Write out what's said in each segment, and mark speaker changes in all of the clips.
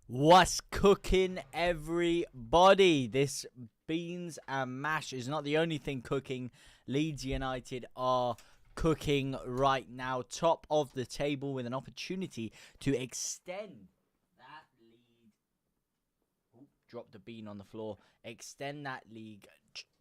Speaker 1: What's cooking, everybody? This beans and mash is not the only thing cooking. Leeds United are cooking right now, top of the table with an opportunity to extend that lead. Ooh, drop the bean on the floor. Extend that league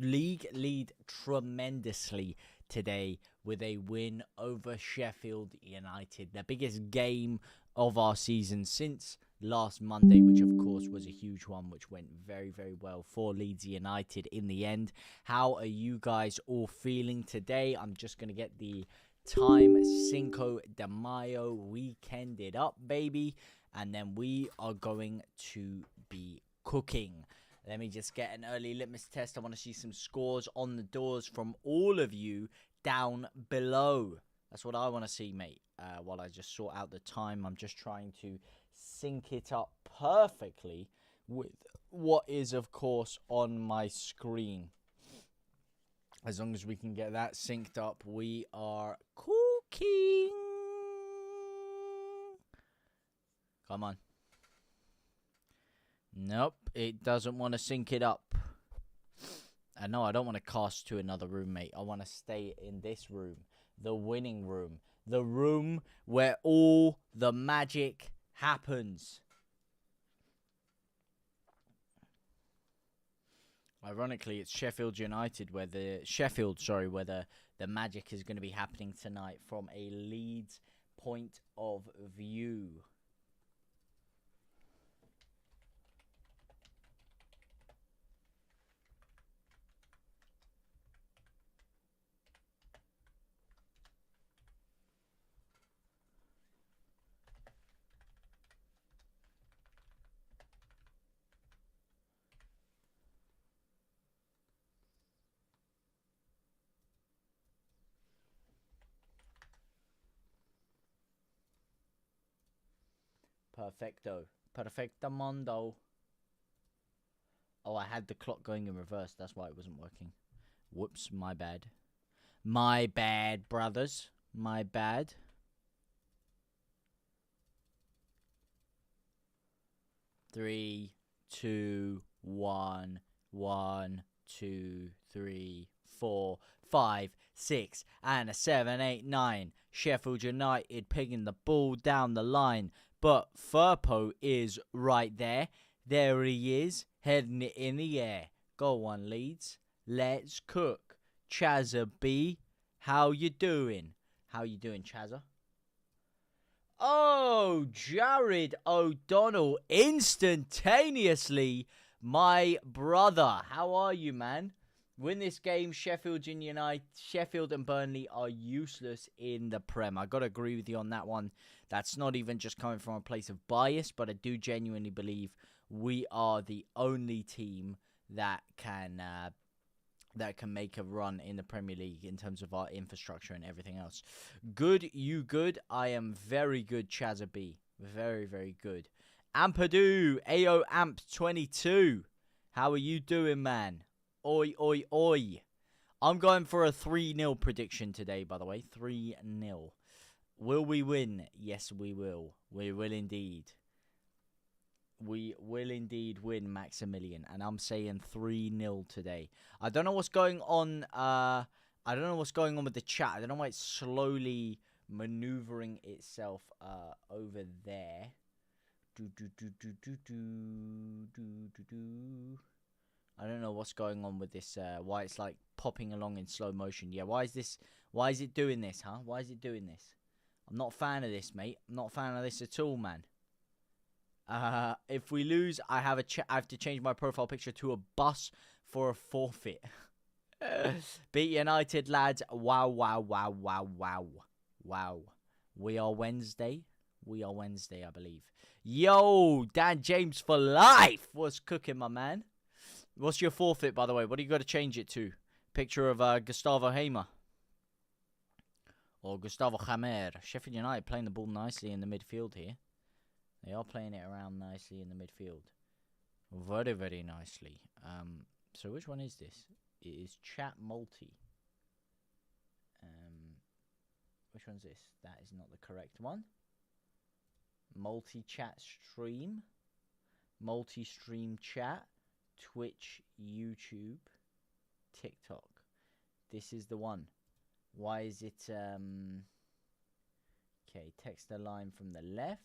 Speaker 1: lead tremendously today with a win over Sheffield United. The biggest game of our season since last Monday, which of course was a huge one, which went very, very well for Leeds United in the end. How are you guys all feeling today? I'm just going to get the time Cinco de Mayo weekended up, baby, and then we are going to be cooking. Let me just get an early litmus test. I want to see some scores on the doors from all of you down below. That's what I want to see, mate. While I just sort out the time, I'm just trying to sync it up perfectly with what is, of course, on my screen. As long as we can get that synced up, we are cooking. Come on. Nope, it doesn't want to sync it up. No, I don't want to cast to another room, mate. I want to stay in this room. The winning room. The room where all the magic happens. Ironically, it's Sheffield United where the magic is going to be happening tonight from a Leeds point of view. Perfecto. Perfectamundo. Oh, I had the clock going in reverse. That's why it wasn't working. Whoops, my bad. My bad, brothers. My bad. Three, two, one, 1, 2, 3, 4, 5, 6, and a 7, 8, 9. Sheffield United picking the ball down the line. But Firpo is right there. There he is, heading it in the air. Go on, Leeds. Let's cook. Chazza B, how you doing? How you doing, Chazza? Oh, Jared O'Donnell instantaneously. My brother, how are you, man? Win this game, Sheffield and Burnley are useless in the Prem. I got to agree with you on that one. That's not even just coming from a place of bias, but I do genuinely believe we are the only team that can make a run in the Premier League in terms of our infrastructure and everything else. Good, you good? I am very good, Chazza B. Very, very good. Ampadu, AO Amp 22. How are you doing, man? Oi, oi, oi. I'm going for a 3-0 prediction today, by the way. 3-0. Will we win? Yes, we will. We will indeed. We will indeed win, Maximilian. And I'm saying 3-0 today. I don't know what's going on. I don't know what's going on with the chat. I don't know why it's slowly maneuvering itself over there. I don't know what's going on with this, why it's like popping along in slow motion. Yeah, why is it doing this, huh? Why is it doing this? I'm not a fan of this, mate. I'm not a fan of this at all, man. If we lose, I have to change my profile picture to a bus for a forfeit. Beat United, lads. Wow, wow, wow, wow, wow. Wow. We are Wednesday, I believe. Yo, Dan James for life. What's cooking, my man? What's your forfeit, by the way? What do you got to change it to? Picture of Gustavo Hamer. Or Gustavo Hamer. Sheffield United playing the ball nicely in the midfield here. They are playing it around nicely in the midfield. Very, very nicely. So which one is this? It is Chat Multi. Which one's this? That is not the correct one. Multi-chat stream. multi-stream chat, Twitch, YouTube, TikTok. This is the one. Why is it okay, text a line from the left.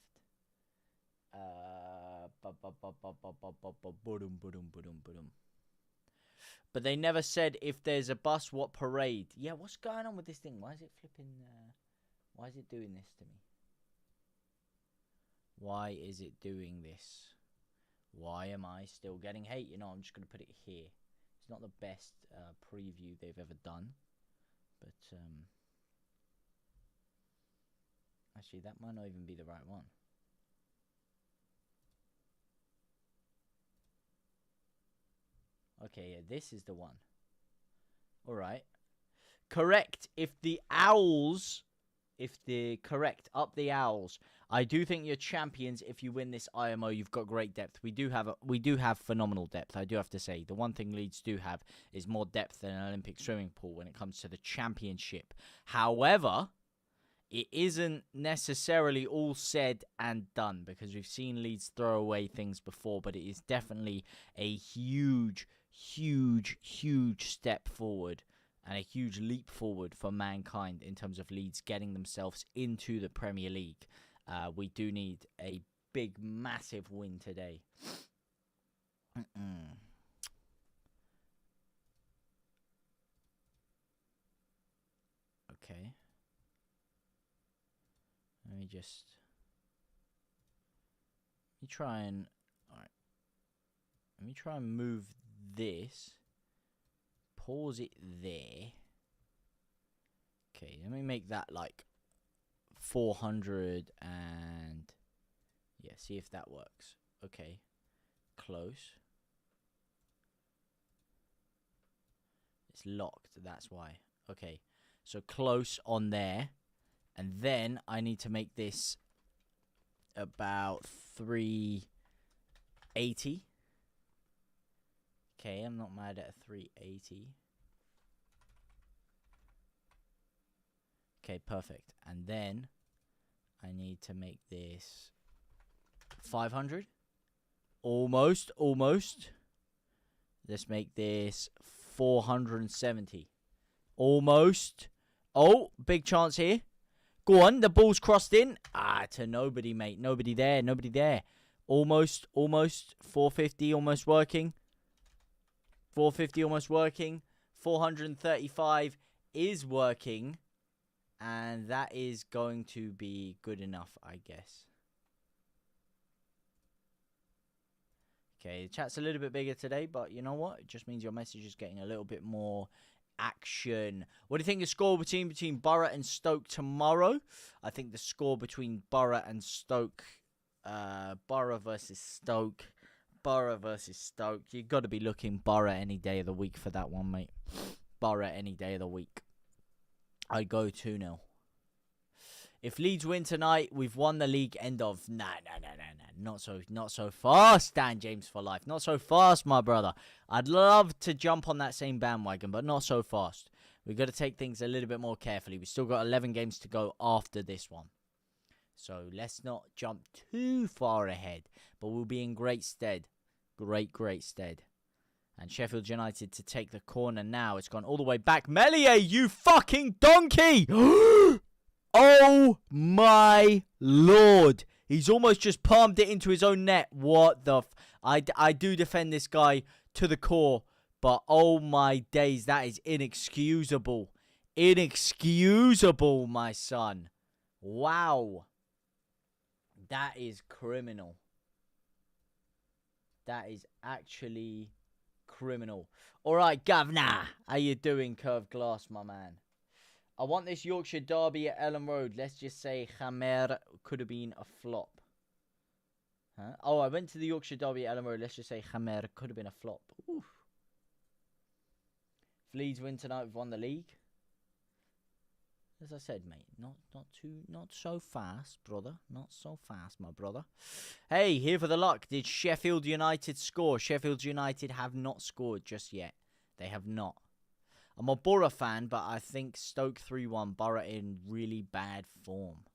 Speaker 1: But they never said if there's a bus, what parade. Yeah, what's going on with this thing? Why is it flipping? Why is it doing this to me? Why is it doing this? Why am I still getting hate? You know, I'm just going to put it here. It's not the best preview they've ever done. But, actually, that might not even be the right one. Okay, yeah, this is the one. All right. Correct. Correct, up the Owls. I do think you're champions if you win this IMO. You've got great depth. We do have phenomenal depth. I do have to say. The one thing Leeds do have is more depth than an Olympic swimming pool when it comes to the championship. However, it isn't necessarily all said and done because we've seen Leeds throw away things before, but it is definitely a huge step forward and a huge leap forward for mankind in terms of Leeds getting themselves into the Premier League. We do need a big, massive win today. Okay. Let me try and... Alright. Let me try and move this. Pause it there. Okay, let me make that like 400 and... Yeah, see if that works. Okay. Close. It's locked, that's why. Okay, so close on there. And then I need to make this about 380. Okay, I'm not mad at a 380. Okay, perfect. And then I need to make this 500. Almost. Let's make this 470. Almost. Oh, big chance here. Go on, the ball's crossed in. To nobody, mate. Nobody there. Almost. 450, almost working. 450, almost working. 435 is working. And that is going to be good enough, I guess. Okay, the chat's a little bit bigger today, but you know what? It just means your message is getting a little bit more action. What do you think the score between Borough and Stoke tomorrow? I think the score between Borough and Stoke, Borough versus Stoke, you've got to be looking Borough any day of the week for that one, mate. Borough any day of the week. I'd go 2-0. If Leeds win tonight, we've won the league. End of. Nah. Not so fast, Dan James for life. Not so fast, my brother. I'd love to jump on that same bandwagon, but not so fast. We've got to take things a little bit more carefully. We've still got 11 games to go after this one. So let's not jump too far ahead. But we'll be in great stead. Great stead. And Sheffield United to take the corner now. It's gone all the way back. Melia, you fucking donkey! Oh my lord. He's almost just palmed it into his own net. What the I do defend this guy to the core. But oh my days, that is inexcusable. Inexcusable, my son. Wow. That is criminal. That is actually criminal. Alright, governor. How you doing, Curved Glass, my man? I want this Yorkshire derby at Ellen Road. Let's just say Khamer could have been a flop. Huh? Oh, I went to the Yorkshire derby at Ellen Road. Let's just say Khamer could have been a flop. Oof. If Leeds win tonight, we've won the league. As I said, mate, not so fast, brother. Not so fast, my brother. Hey, here for the luck. Did Sheffield United score? Sheffield United have not scored just yet. They have not. I'm a Borough fan, but I think Stoke 3-1. Borough in really bad form.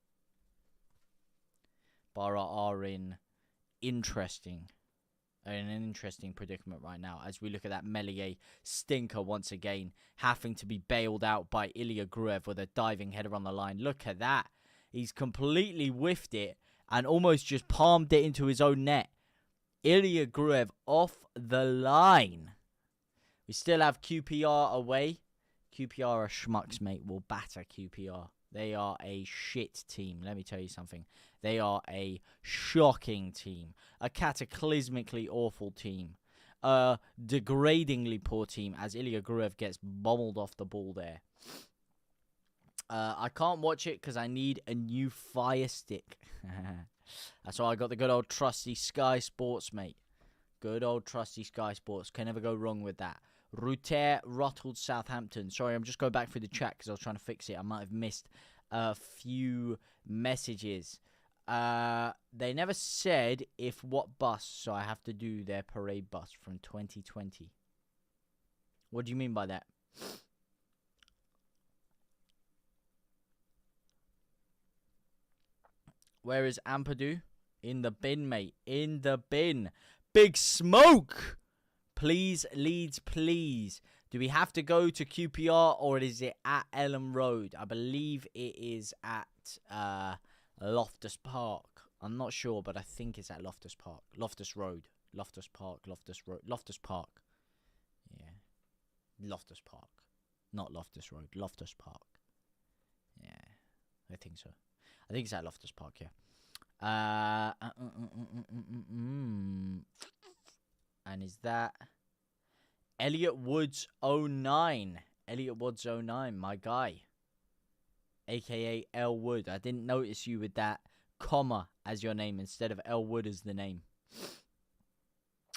Speaker 1: Borough are in interesting are in an interesting predicament right now as we look at that Meslier stinker once again, having to be bailed out by Ilya Gruev with a diving header on the line. Look at that. He's completely whiffed it and almost just palmed it into his own net. Ilya Gruev off the line. We still have QPR away. QPR are schmucks, mate. We'll batter QPR. They are a shit team. Let me tell you something. They are a shocking team. A cataclysmically awful team. A degradingly poor team as Ilya Gruev gets bombled off the ball there. I can't watch it because I need a new Fire Stick. That's why I got the good old trusty Sky Sports, mate. Good old trusty Sky Sports. Can never go wrong with that. Ruter Rottled Southampton. Sorry, I'm just going back through the chat because I was trying to fix it. I might have missed a few messages. They never said if what bus, so I have to do their parade bus from 2020. What do you mean by that? Where is Ampadu? In the bin, mate. In the bin. Big smoke! Please, Leeds, please. Do we have to go to QPR or is it at Elm Road? I believe it is at Loftus Park. I'm not sure, but I think it's at Loftus Park. Loftus Road. Loftus Park. Loftus Road. Loftus Park. Yeah. Loftus Park. Not Loftus Road. Loftus Park. Yeah. I think so. I think it's at Loftus Park, yeah. And is that Elliot Woods 09? Elliot Woods 09, my guy. AKA L Wood. I didn't notice you with that comma as your name instead of L Wood as the name.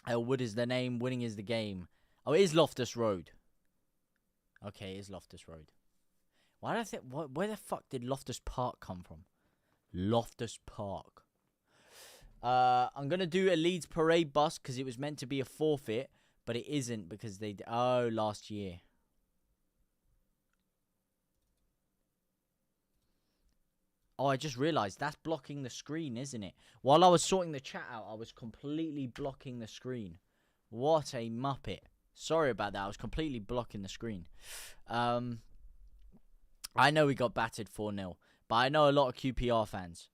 Speaker 1: L Wood is the name, winning is the game. Oh, it is Loftus Road. Okay, it is Loftus Road. Why do I think, where the fuck did Loftus Park come from? Loftus Park. I'm going to do a Leeds parade bus because it was meant to be a forfeit, but it isn't because they... Oh, last year. Oh, I just realised that's blocking the screen, isn't it? While I was sorting the chat out, I was completely blocking the screen. What a muppet. Sorry about that. I was completely blocking the screen. I know we got battered 4-0, but I know a lot of QPR fans.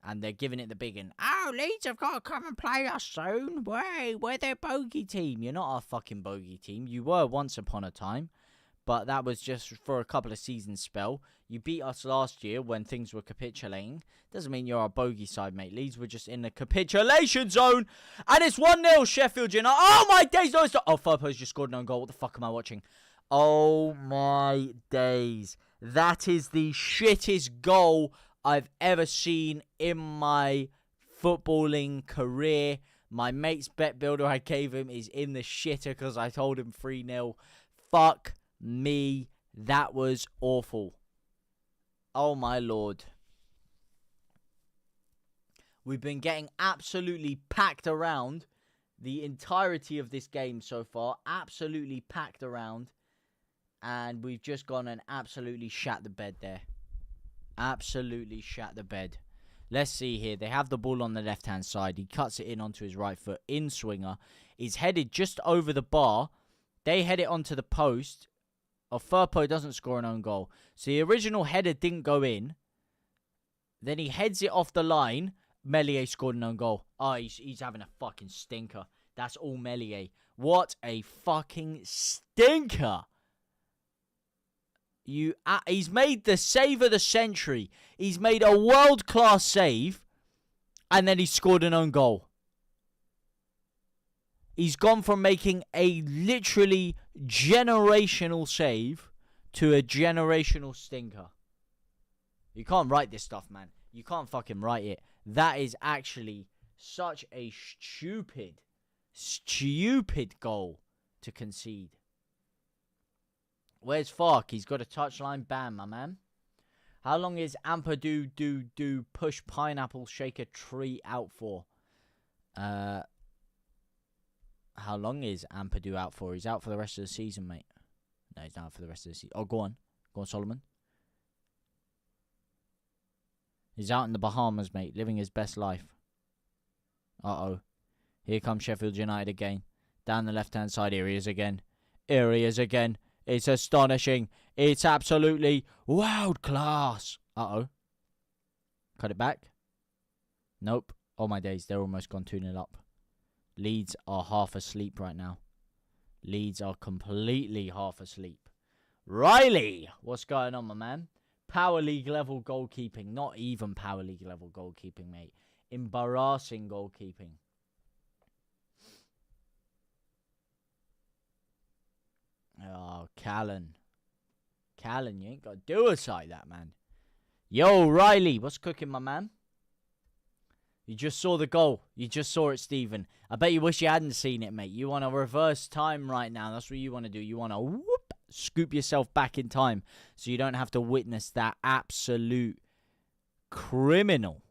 Speaker 1: And they're giving it the big one. Oh, Leeds have got to come and play us soon. We're their bogey team. You're not our fucking bogey team. You were once upon a time. But that was just for a couple of seasons spell. You beat us last year when things were capitulating. Doesn't mean you're our bogey side, mate. Leeds were just in the capitulation zone. And it's 1-0 Sheffield United. Oh, my days. No, it's not. Oh, Furpo's just scored an own goal. What the fuck am I watching? Oh, my days. That is the shittest goal I've ever seen in my footballing career. My mate's bet builder I gave him is in the shitter because I told him 3-0. Fuck me. That was awful. Oh my lord. We've been getting absolutely packed around the entirety of this game so far. Absolutely packed around. And we've just gone and absolutely shat the bed there. Absolutely shat the bed. Let's see here. They have the ball on the left-hand side. He cuts it in onto his right foot. In swinger. He's headed just over the bar. They head it onto the post. Oh, Firpo doesn't score an own goal. So the original header didn't go in. Then he heads it off the line. Meslier scored an own goal. Oh, he's having a fucking stinker. That's all Meslier. What a fucking stinker. He's made the save of the century. He's made a world-class save. And then he scored an own goal. He's gone from making a literally generational save to a generational stinker. You can't write this stuff, man. You can't fucking write it. That is actually such a stupid goal to concede. Where's Fark? He's got a touchline. Bam, my man. How long is Ampadu do push pineapple shaker tree out for? How long is Ampadu out for? He's out for the rest of the season, mate. No, he's not out for the rest of the season. Oh, go on. Go on, Solomon. He's out in the Bahamas, mate, living his best life. Uh-oh. Here comes Sheffield United again. Down the left-hand side. Here he is again. Here he is again. It's astonishing. It's absolutely world class. Uh-oh. Cut it back. Nope. Oh my days. They're almost gone 2-0 up. Leeds are half asleep right now. Leeds are completely half asleep. Riley! What's going on, my man? Power League level goalkeeping. Not even Power League level goalkeeping, mate. Embarrassing goalkeeping. Oh, Callan. Callan, you ain't got to do us like that, man. Yo, Riley, what's cooking, my man? You just saw the goal. You just saw it, Stephen. I bet you wish you hadn't seen it, mate. You want to reverse time right now. That's what you want to do. You want to whoop, scoop yourself back in time so you don't have to witness that absolute criminal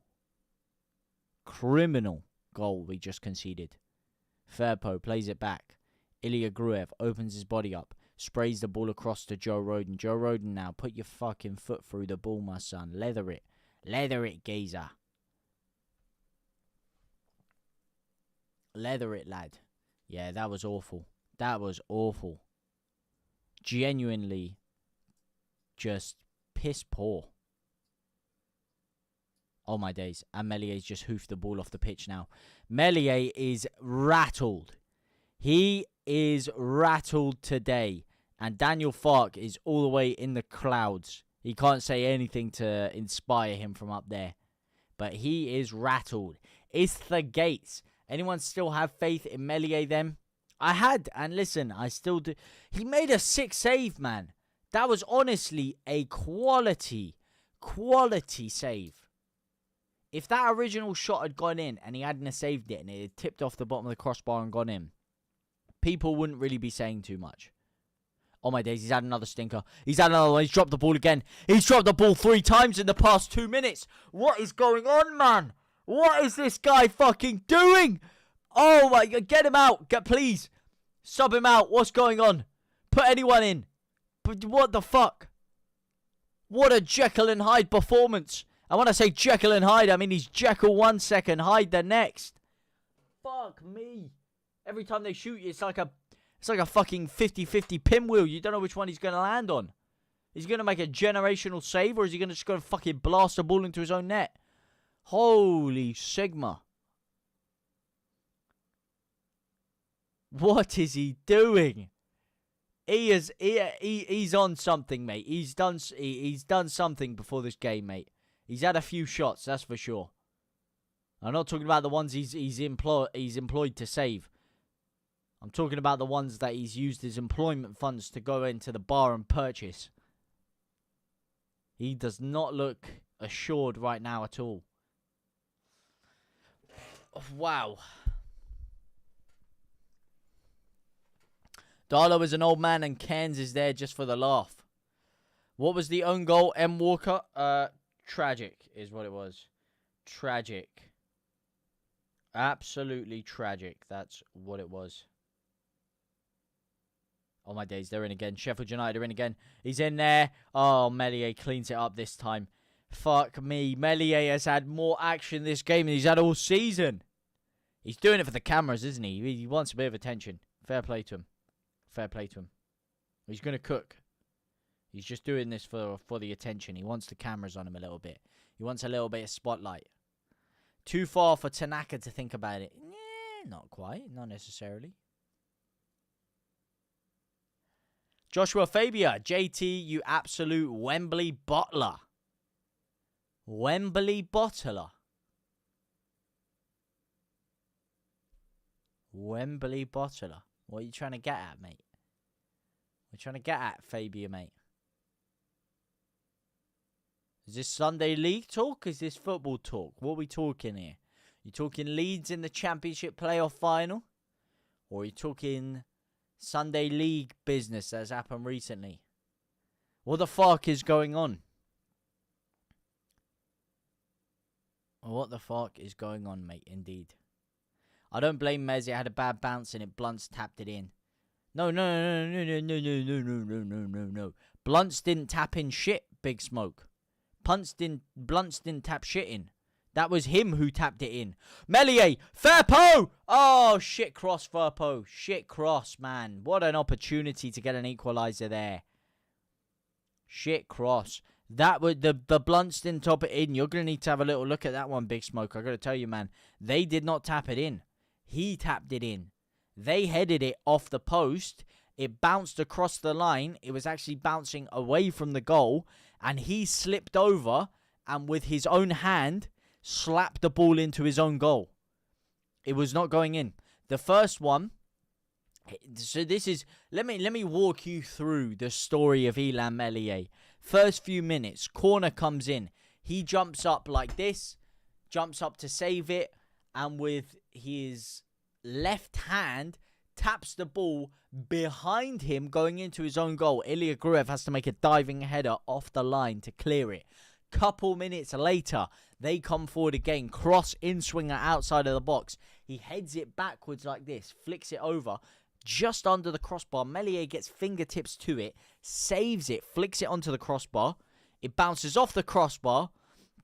Speaker 1: goal we just conceded. Firpo plays it back. Ilya Gruev opens his body up, sprays the ball across to Joe Rodon. Joe Rodon now, put your fucking foot through the ball, my son. Leather it. Leather it, geezer. Leather it, lad. Yeah, that was awful. That was awful. Genuinely just piss poor. Oh my days. And Mellier's just hoofed the ball off the pitch now. Meslier is rattled. He is rattled today. And Daniel Farke is all the way in the clouds. He can't say anything to inspire him from up there. But he is rattled. It's the Gates. Anyone still have faith in Meslier then? I had, and listen, I still do. He made a sick save, man. That was honestly a quality save. If that original shot had gone in and he hadn't saved it and it had tipped off the bottom of the crossbar and gone in, people wouldn't really be saying too much. Oh my days, he's had another stinker. He's had another one. He's dropped the ball again. He's dropped the ball 3 times in the past 2 minutes. What is going on, man? What is this guy fucking doing? Oh my God, get him out. Please. Sub him out. What's going on? Put anyone in. But what the fuck? What a Jekyll and Hyde performance. And when I say Jekyll and Hyde, I mean he's Jekyll 1 second, Hyde the next. Fuck me. Every time they shoot you, it's like a fucking 50-50 pinwheel. You don't know which one he's going to land on. Is he going to make a generational save, or is he going to just go and fucking blast the ball into his own net? Holy Sigma. What is he doing? He's on something, mate. He's done something before this game, mate. He's had a few shots, that's for sure. I'm not talking about the ones he's employed to save. I'm talking about the ones that he's used his employment funds to go into the bar and purchase. He does not look assured right now at all. Wow. Darlow is an old man and Cairns is there just for the laugh. What was the own goal, M. Walker? Tragic is what it was. Tragic. Absolutely tragic. That's what it was. Oh my days, they're in again. Sheffield United are in again. He's in there. Oh, Meslier cleans it up this time. Fuck me. Meslier has had more action this game than he's had all season. He's doing it for the cameras, isn't he? He wants a bit of attention. Fair play to him. Fair play to him. He's going to cook. He's just doing this for the attention. He wants the cameras on him a little bit. He wants a little bit of spotlight. Too far for Tanaka to think about it. Not quite. Not necessarily. Joshua Fabia. JT, you absolute Wembley bottler. Wembley bottler. Wembley bottler. What are you trying to get at, mate? What are you trying to get at, Fabia, mate? Is this Sunday League talk? Is this football talk? What are we talking here? You talking Leeds in the Championship playoff final? Or are you talking Sunday League business that's happened recently? What the fuck is going on? What the fuck is going on, mate? Indeed. I don't blame Mez. It had a bad bounce and Blunts tapped it in. No. Blunts didn't tap in shit, Big Smoke. Blunts didn't tap shit in. That was him who tapped it in. Meslier, Firpo! Oh, shit cross, Firpo. Shit cross, man. What an opportunity to get an equaliser there. Shit cross. That would the blunts didn't top it in. You're going to need to have a little look at that one, Big Smoke. I got to tell you, man. They did not tap it in. He tapped it in. They headed it off the post. It bounced across the line. It was actually bouncing away from the goal. And he slipped over and with his own hand slapped the ball into his own goal. It was not going in. The first one. So this is, let me walk you through the story of Illan Meslier. First few minutes, corner comes in. He jumps up like this, jumps up to save it, and with his left hand, taps the ball behind him going into his own goal. Ilya Gruev has to make a diving header off the line to clear it. Couple minutes later, they come forward again. Cross in swinger outside of the box. He heads it backwards like this, flicks it over. Just under the crossbar, Meslier gets fingertips to it, saves it, flicks it onto the crossbar. It bounces off the crossbar,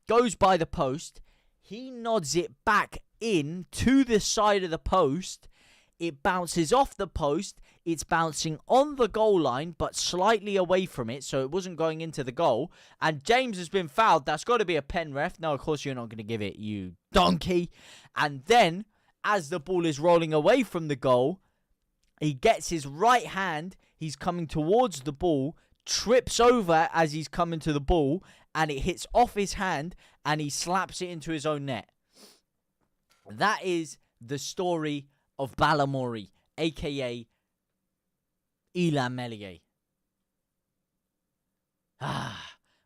Speaker 1: goes by the post. He nods it back in to the side of the post. It bounces off the post. It's bouncing on the goal line, but slightly away from it, so it wasn't going into the goal. And James has been fouled. That's got to be a pen, ref. No, of course you're not going to give it, you donkey. And then, as the ball is rolling away from the goal, he gets his right hand, he's coming towards the ball, trips over as he's coming to the ball, and it hits off his hand, and he slaps it into his own net. That is the story of Balamori, a.k.a. Illan Meslier.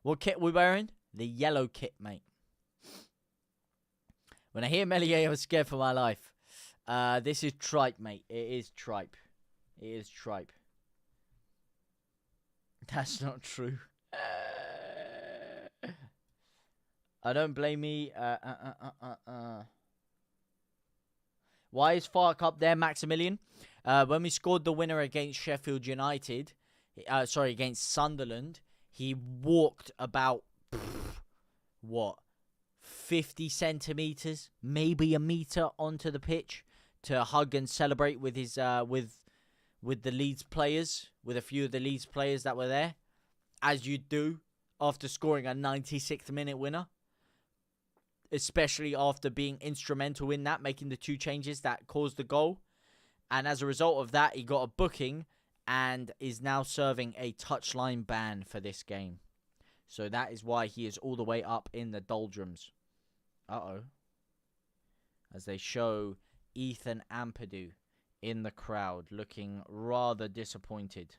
Speaker 1: What kit we wearing? The yellow kit, mate. When I hear Meslier, I was scared for my life. This is tripe, mate. It is tripe. It is tripe. That's not true. I don't blame me. Why is Fark up there, Maximilian? When we scored the winner against Sheffield United, against Sunderland, he walked about, 50 centimetres, maybe a metre onto the pitch to hug and celebrate with his with the Leeds players, with a few of the Leeds players that were there, as you do after scoring a 96th minute winner, especially after being instrumental in that, making the 2 changes that caused the goal. And as a result of that, he got a booking and is now serving a touchline ban for this game. So that is why he is all the way up in the doldrums. Uh-oh. As they show Ethan Ampadu in the crowd, looking rather disappointed.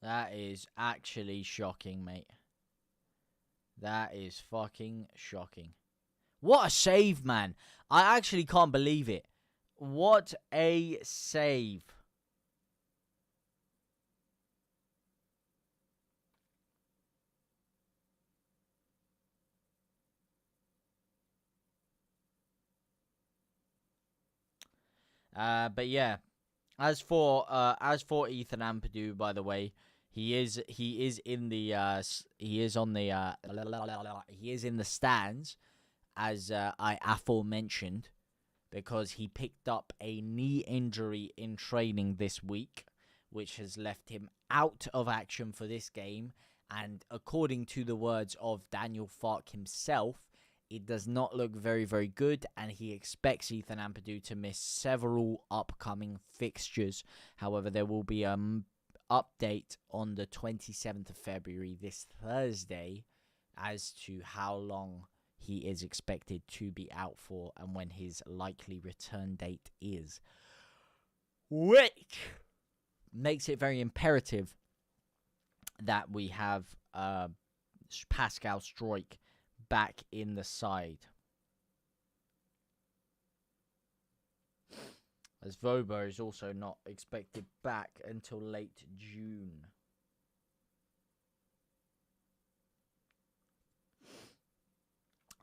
Speaker 1: That is actually shocking, mate. That is fucking shocking. What a save, man. I actually can't believe it. What a save. But yeah, as for Ethan Ampadu, by the way, he is in the stands, as I aforementioned, because he picked up a knee injury in training this week, which has left him out of action for this game. And according to the words of Daniel Farke himself, it does not look very, very good, and he expects Ethan Ampadu to miss several upcoming fixtures. However, there will be an update on the 27th of February, this Thursday, as to how long he is expected to be out for and when his likely return date is. Which makes it very imperative that we have Pascal Struijk back in the side, as Vobo is also not expected back until late June.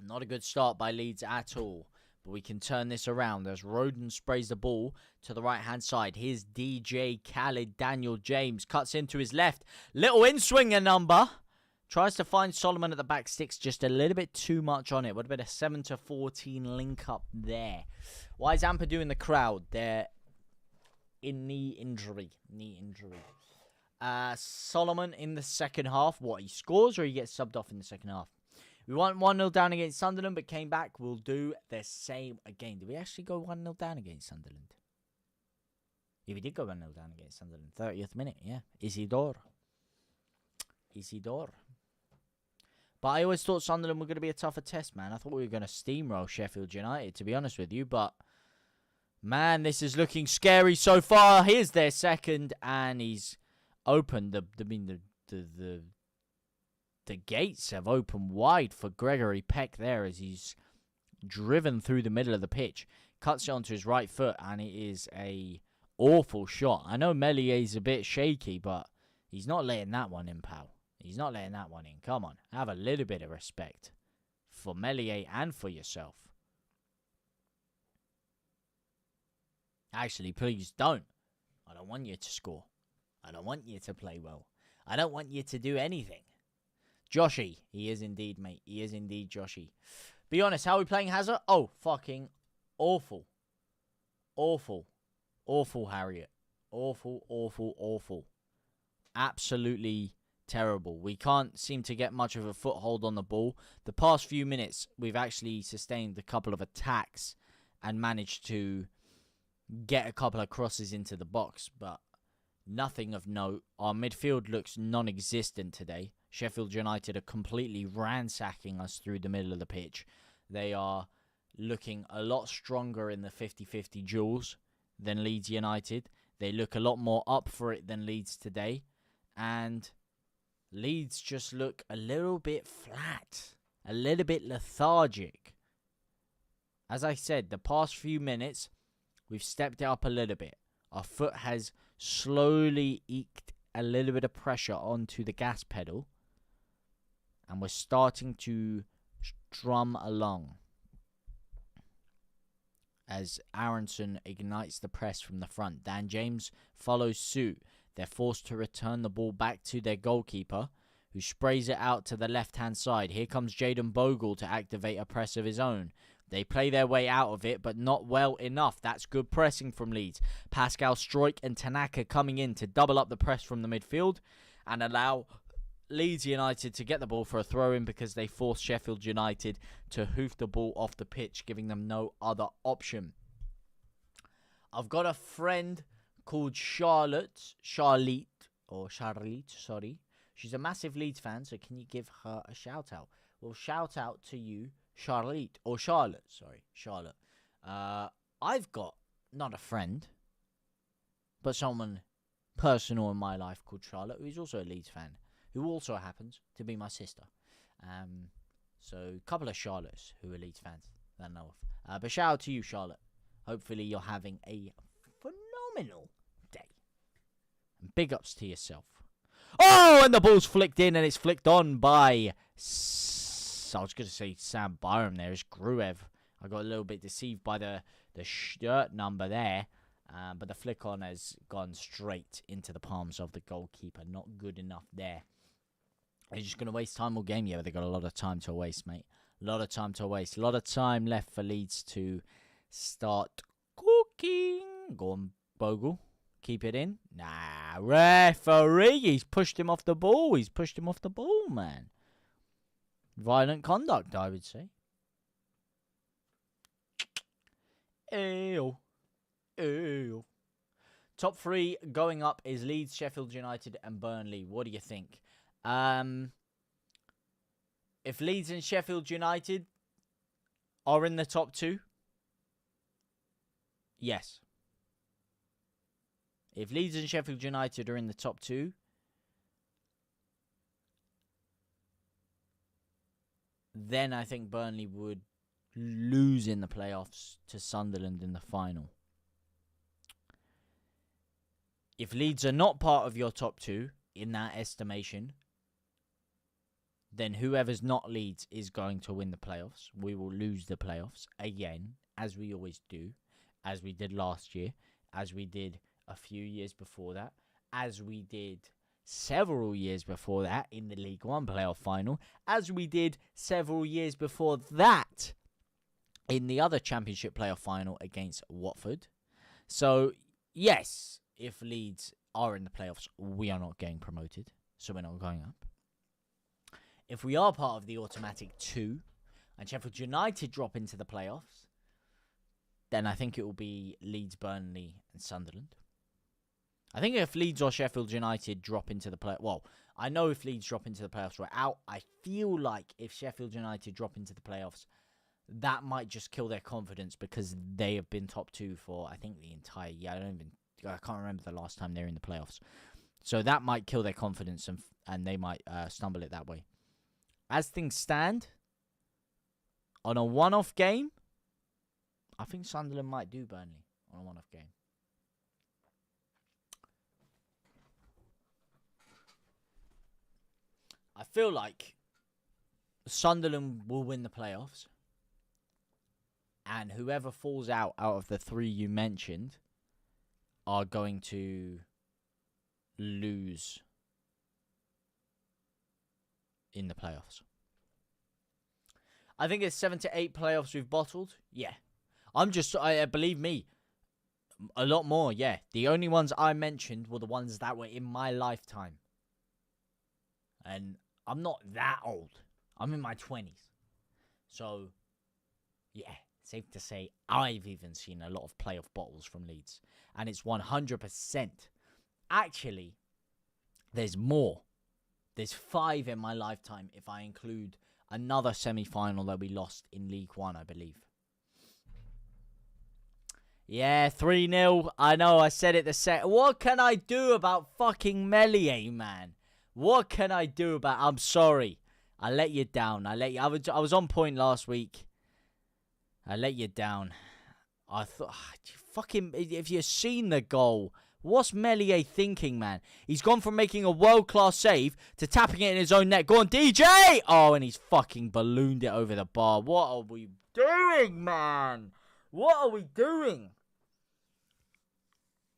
Speaker 1: Not a good start by Leeds at all. But we can turn this around as Roden sprays the ball to the right-hand side. Here's DJ Khaled. Daniel James cuts into his left. Little in-swinger number. Tries to find Solomon at the back. Sticks just a little bit too much on it. Would have been a 7-14 link-up there. Why is Ampadu in the crowd? They're in knee injury. Solomon in the second half. What, he scores or he gets subbed off in the second half? We went 1-0 down against Sunderland, but came back. We'll do the same again. Did we actually go 1-0 down against Sunderland? Yeah, we did go 1-0 down against Sunderland. 30th minute, yeah. Isidore. But I always thought Sunderland were going to be a tougher test, man. I thought we were going to steamroll Sheffield United, to be honest with you. But, man, this is looking scary so far. Here's their second, and he's opened. The gates have opened wide for Gregory Peck there as he's driven through the middle of the pitch. Cuts it onto his right foot, and it is a awful shot. I know Mellier's a bit shaky, but he's not letting that one in, pal. He's not letting that one in. Come on, have a little bit of respect for Meslier and for yourself. Actually, please don't. I don't want you to score. I don't want you to play well. I don't want you to do anything. Joshy. He is indeed, mate. He is indeed Joshy. Be honest, how are we playing Hazard? Oh, fucking awful. Awful. Awful, Harriet. Awful. Absolutely terrible. We can't seem to get much of a foothold on the ball. The past few minutes, we've actually sustained a couple of attacks and managed to get a couple of crosses into the box, but nothing of note. Our midfield looks non-existent today. Sheffield United are completely ransacking us through the middle of the pitch. They are looking a lot stronger in the 50-50 duels than Leeds United. They look a lot more up for it than Leeds today. And Leeds just look a little bit flat, a little bit lethargic. As I said, the past few minutes, we've stepped it up a little bit. Our foot has slowly eked a little bit of pressure onto the gas pedal. And we're starting to strum along. As Aronson ignites the press from the front. Dan James follows suit. They're forced to return the ball back to their goalkeeper, who sprays it out to the left-hand side. Here comes Jayden Bogle to activate a press of his own. They play their way out of it, but not well enough. That's good pressing from Leeds. Pascal Stroik and Tanaka coming in to double up the press from the midfield and allow Leeds United to get the ball for a throw-in because they forced Sheffield United to hoof the ball off the pitch, giving them no other option. I've got a friend called Charlotte, sorry. She's a massive Leeds fan, so can you give her a shout-out? Well, shout-out to you, Charlotte. I've got, not a friend, but someone personal in my life called Charlotte, who's also a Leeds fan, who also happens to be my sister. So, a couple of Charlottes who are Leeds fans that I know of. But shout out to you, Charlotte. Hopefully you're having a phenomenal day. And big ups to yourself. Oh, and the ball's flicked in and it's flicked on by, I was going to say Sam Byram there. It's Gruev. I got a little bit deceived by the shirt number there. But the flick on has gone straight into the palms of the goalkeeper. Not good enough there. They're just going to waste time all game. Yeah, but they've got a lot of time to waste, mate. A lot of time to waste. A lot of time left for Leeds to start cooking. Go on, Bogle. Keep it in. Nah, referee. He's pushed him off the ball. Man. Violent conduct, I would say. Ew. Top three going up is Leeds, Sheffield United, and Burnley. What do you think? If Leeds and Sheffield United are in the top two, yes. If Leeds and Sheffield United are in the top two, then I think Burnley would lose in the playoffs to Sunderland in the final. If Leeds are not part of your top two, in that estimation, then whoever's not Leeds is going to win the playoffs. We will lose the playoffs again, as we always do, as we did last year, as we did a few years before that, as we did several years before that in the League One playoff final, as we did several years before that in the other Championship playoff final against Watford. So, yes, if Leeds are in the playoffs, we are not getting promoted, so we're not going up. If we are part of the automatic 2 and Sheffield United drop into the playoffs, then I think it will be Leeds, Burnley and Sunderland. I think if Leeds or Sheffield United drop into the playoffs, well, I know if Leeds drop into the playoffs, we're out. I feel like if Sheffield United drop into the playoffs, that might just kill their confidence because they have been top 2 for, I think, the entire year. I can't remember the last time they were in the playoffs. So that might kill their confidence and they might stumble it that way. As things stand, on a one-off game, I think Sunderland might do Burnley on a one-off game. I feel like Sunderland will win the playoffs. And whoever falls out of the 3 you mentioned are going to lose in the playoffs. I think it's 7 to 8 playoffs we've bottled. Yeah. Believe me, a lot more, yeah. The only ones I mentioned were the ones that were in my lifetime. And I'm not that old. I'm in my 20s. So, yeah, safe to say I've even seen a lot of playoff bottles from Leeds. And it's 100%. Actually, there's more. There's 5 in my lifetime if I include another semi-final that we lost in League One, I believe. Yeah, 3-0. I know, I said it the set. What can I do about fucking Meslier, man? What can I do about... I'm sorry. I let you down. I was on point last week. I let you down. I thought... Fucking... If you've seen the goal... What's Meslier thinking, man? He's gone from making a world-class save to tapping it in his own net. Go on, DJ! Oh, and he's fucking ballooned it over the bar. What are we doing, man? What are we doing?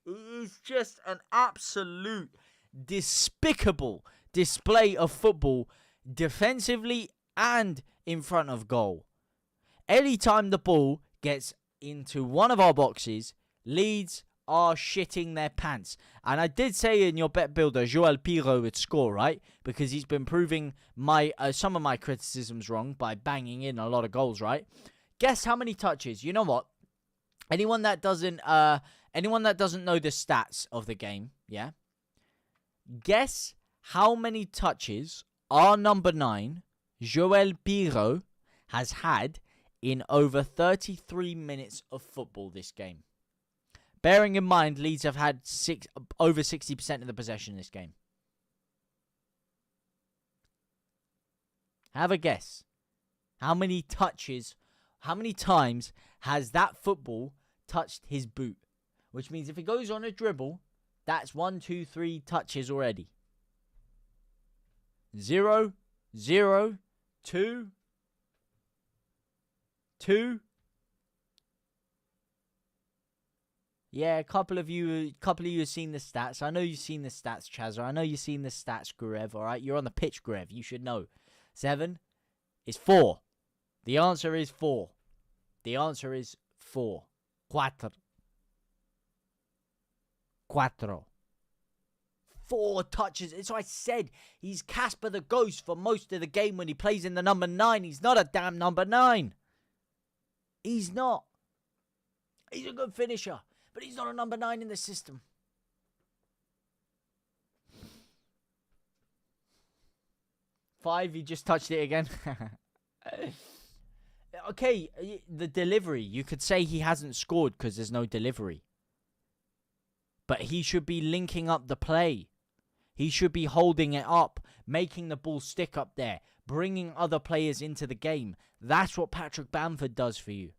Speaker 1: It is just an absolute despicable display of football defensively and in front of goal. Anytime the ball gets into one of our boxes, Leeds are shitting their pants. And I did say in your bet builder, Joel Pirot would score, right? Because he's been proving my some of my criticisms wrong by banging in a lot of goals, right? Guess how many touches? You know what? Anyone that doesn't know the stats of the game, yeah? Guess how many touches our number 9, Joel Pirot, has had in over 33 minutes of football this game. Bearing in mind, Leeds have had over 60% of the possession in this game. Have a guess. How many touches, how many times has that football touched his boot? Which means if he goes on a dribble, that's 1, 2, 3 touches already. 0, 0, 2, 2. Yeah, a couple of you have seen the stats. I know you've seen the stats, Chazza. I know you've seen the stats, Gurev, all right? You're on the pitch, Gurev. You should know. 7 is 4. The answer is 4. The answer is 4. Cuatro. 4 touches. That's what I said. He's Casper the Ghost for most of the game when he plays in the number 9. He's not a damn number 9. He's not. He's a good finisher. But he's not a number 9 in the system. Five, he just touched it again. Okay, the delivery. You could say he hasn't scored because there's no delivery. But he should be linking up the play. He should be holding it up, making the ball stick up there, bringing other players into the game. That's what Patrick Bamford does for you.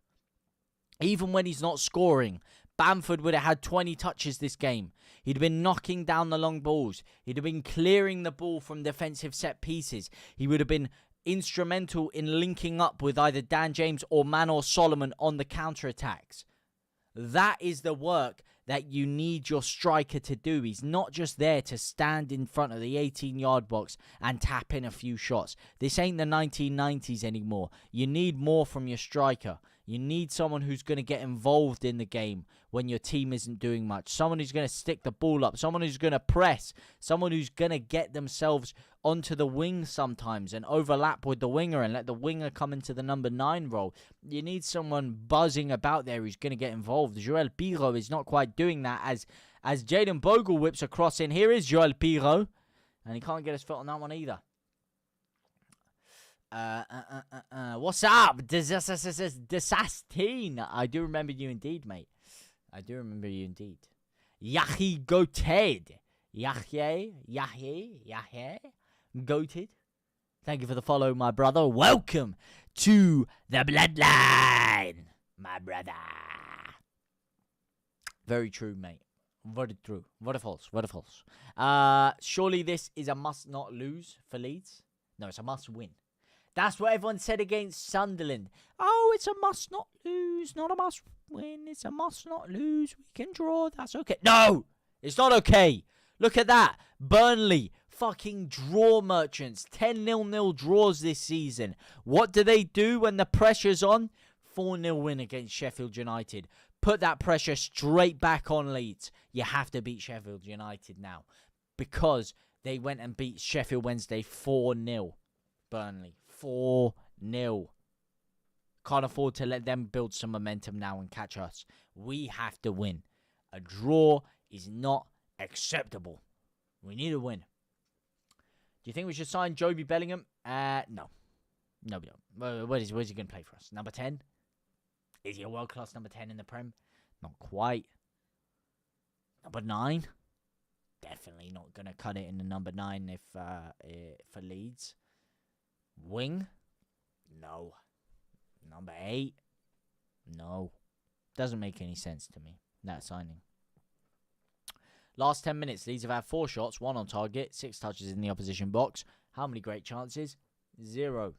Speaker 1: Even when he's not scoring, Bamford would have had 20 touches this game. He'd have been knocking down the long balls. He'd have been clearing the ball from defensive set pieces. He would have been instrumental in linking up with either Dan James or Manor Solomon on the counter-attacks. That is the work that you need your striker to do. He's not just there to stand in front of the 18-yard box and tap in a few shots. This ain't the 1990s anymore. You need more from your striker. You need someone who's going to get involved in the game when your team isn't doing much. Someone who's going to stick the ball up. Someone who's going to press. Someone who's going to get themselves onto the wing sometimes and overlap with the winger and let the winger come into the number 9 role. You need someone buzzing about there who's going to get involved. Joel Pirot is not quite doing that as Jaden Bogle whips across in. Here is Joel Pirot. And he can't get his foot on that one either. What's up? Desastine. I do remember you indeed, mate. I do remember you indeed. Yahi Goated. Yahye. Goated. Thank you for the follow, my brother. Welcome to the bloodline, my brother. Very true, mate. Very true. Very false. Very false. Surely this is a must not lose for Leeds. No, it's a must win. That's what everyone said against Sunderland. Oh, it's a must not lose, not a must win. It's a must not lose. We can draw. That's okay. No, it's not okay. Look at that. Burnley, fucking draw merchants. 10-0 draws this season. What do they do when the pressure's on? 4-0 win against Sheffield United. Put that pressure straight back on Leeds. You have to beat Sheffield United now because they went and beat Sheffield Wednesday 4-0. Burnley. 4-0. Can't afford to let them build some momentum now and catch us. We have to win. A draw is not acceptable. We need a win. Do you think we should sign Joby Bellingham? No. No, we don't. Where's he going to play for us? Number 10? Is he a world-class number 10 in the Prem? Not quite. Number 9? Definitely not going to cut it in the number 9 if for Leeds. Wing? No. Number 8? No. Doesn't make any sense to me, that signing. Last 10 minutes, Leeds have had 4 shots, 1 on target, 6 touches in the opposition box. How many great chances? 0.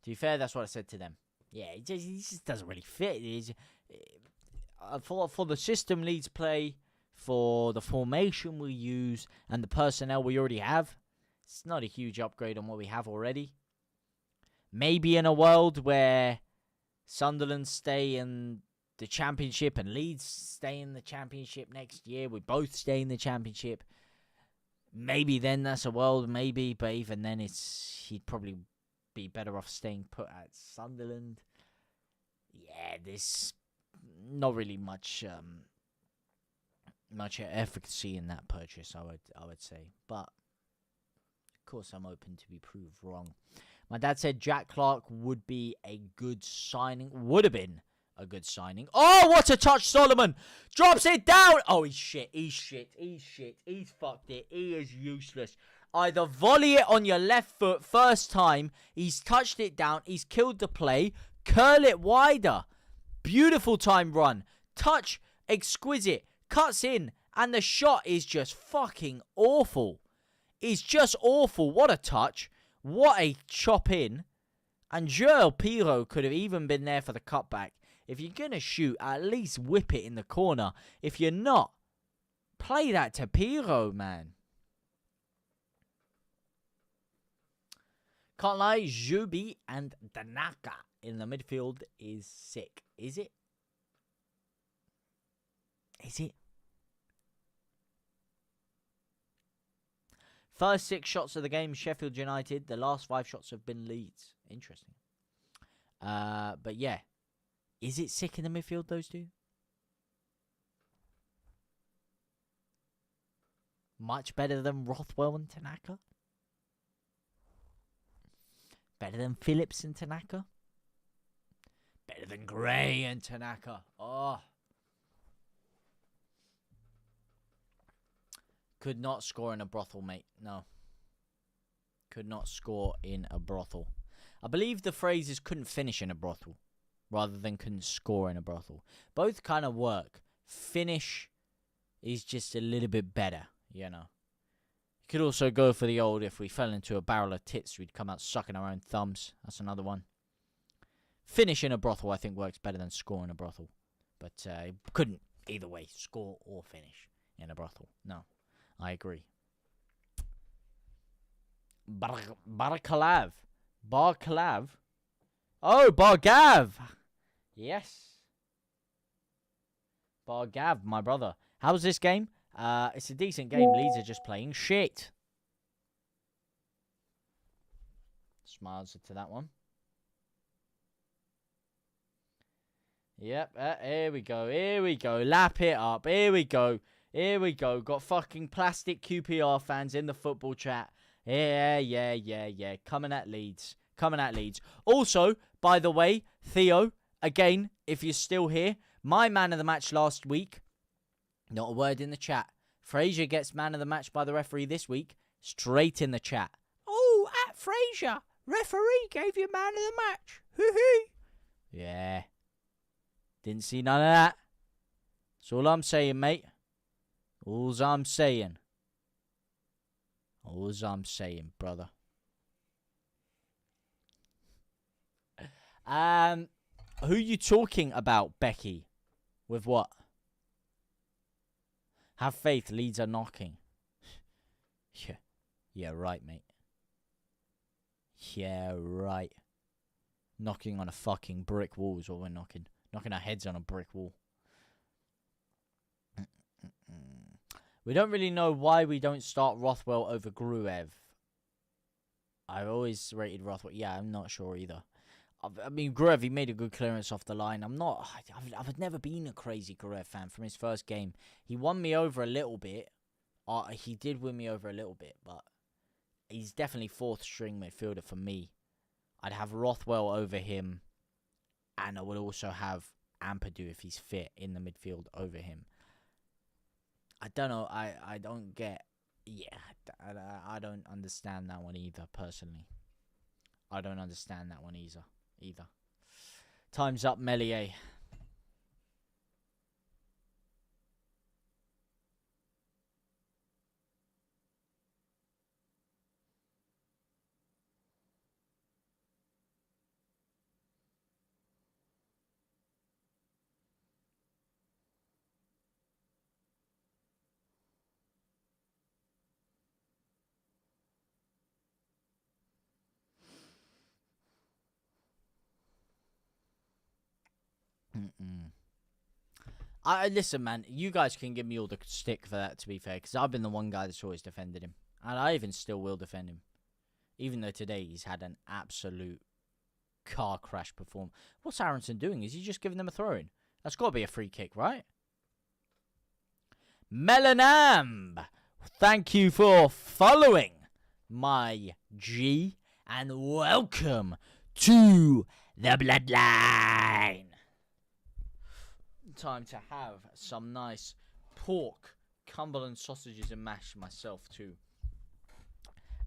Speaker 1: To be fair, that's what I said to them. Yeah, it just doesn't really fit. For the system Leeds play, for the formation we use, and the personnel we already have, it's not a huge upgrade on what we have already. Maybe in a world where Sunderland stay in the Championship and Leeds stay in the Championship next year, we both stay in the Championship. Maybe then that's a world, maybe. But even then, he'd probably be better off staying put at Sunderland. Yeah, there's not really much efficacy in that purchase, I would say. But of course, I'm open to be proved wrong. My dad said Jack Clark would be a good signing. Would have been a good signing. Oh, what a touch, Solomon! Drops it down! Oh, he's shit. He's fucked it. He is useless. Either volley it on your left foot first time. He's touched it down. He's killed the play. Curl it wider. Beautiful time run. Touch, exquisite. Cuts in. And the shot is just fucking awful. It's just awful. What a touch. What a chop in. And Joel Pirot could have even been there for the cutback. If you're going to shoot, at least whip it in the corner. If you're not, play that to Pirot, man. Can't lie, Jubi and Tanaka in the midfield is sick. Is it? Is it? First 6 shots of the game, Sheffield United. The last 5 shots have been Leeds. Interesting. But yeah. Is it sick in the midfield, those two? Much better than Rothwell and Tanaka? Better than Phillips and Tanaka? Better than Gray and Tanaka? Oh. Could not score in a brothel, mate. No. Could not score in a brothel. I believe the phrase is couldn't finish in a brothel. rather than couldn't score in a brothel. Both kind of work. Finish is just a little bit better, you know. You could also go for the old, if we fell into a barrel of tits, we'd come out sucking our own thumbs. That's another one. Finish in a brothel, I think, works better than score in a brothel. But couldn't, either way, score or finish in a brothel. No, I agree. Barkalav. Barkalav. Oh, Bargav. Yes. Bargav, my brother. How's this game? It's a decent game. Leeds are just playing shit. Smiles to that one. Yep, here we go. Here we go. Lap it up. Here we go. Here we go. Got fucking plastic QPR fans in the football chat. Yeah. Coming at Leeds. Coming at Leeds. Also, by the way, Theo, again, if you're still here, my man of the match last week, not a word in the chat. Fraser gets man of the match by the referee this week, straight in the chat. Oh, at Fraser, referee gave you man of the match. Hoo-hoo. Yeah. Didn't see none of that. That's all I'm saying, mate. All's I'm saying. All's I'm saying, brother. Who you talking about, Becky? With what? Have faith, Leeds are knocking. Yeah, right, mate. Yeah, right. Knocking on a fucking brick wall is what we're knocking. Knocking our heads on a brick wall. We don't really know why we don't start Rothwell over Gruev. I've always rated Rothwell. Yeah, I'm not sure either. I mean, Gruev, he made a good clearance off the line. I've never been a crazy Gruev fan from his first game. He won me over a little bit. He did win me over a little bit, but he's definitely fourth string midfielder for me. I'd have Rothwell over him, and I would also have Ampadu, if he's fit, in the midfield over him. I don't know. I don't get... Yeah, I don't understand that one either, personally. I don't understand that one either. Time's up, Melier. Listen, man, you guys can give me all the stick for that, to be fair, because I've been the one guy that's always defended him. And I even still will defend him. Even though today he's had an absolute car crash performance. What's Aronson doing? Is he just giving them a throw-in? That's got to be a free kick, right? Melanam! Thank you for following, my G. And welcome to the Bloodline. Time to have some nice pork, Cumberland sausages and mash myself to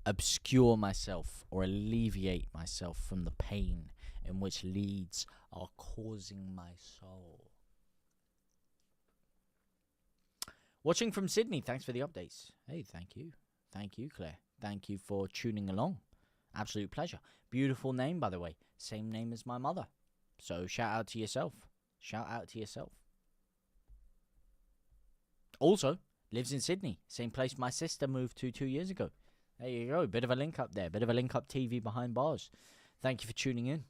Speaker 1: obscure myself or alleviate myself from the pain in which Leeds are causing my soul. Watching from Sydney, thanks for the updates. Hey, thank you. Thank you, Claire. Thank you for tuning along. Absolute pleasure. Beautiful name, by the way. Same name as my mother. So shout out to yourself. Shout out to yourself. Also, lives in Sydney. Same place my sister moved to 2 years ago. There you go. Bit of a link up there. Bit of a link up TV behind bars. Thank you for tuning in.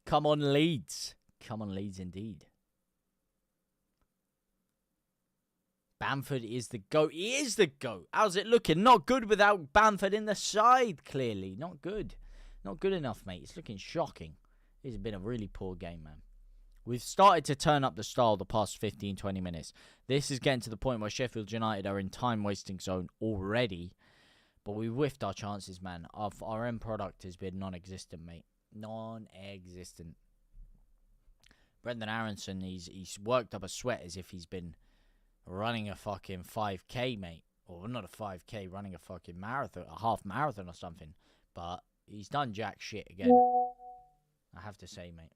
Speaker 1: Come on, Leeds. Come on, Leeds, indeed. Bamford is the GOAT. He is the GOAT. How's it looking? Not good without Bamford in the side, clearly. Not good. Not good enough, mate. It's looking shocking. It's been a really poor game, man. We've started to turn up the style the past 15-20 minutes. This is getting to the point where Sheffield United are in time-wasting zone already. But we whiffed our chances, man. Our end product has been non-existent, mate. Non-existent. Brendan Aronson, he's worked up a sweat as if he's been running a fucking 5k, mate. Or not a 5k, running a fucking marathon, a half marathon or something. But he's done jack shit again. I have to say, mate.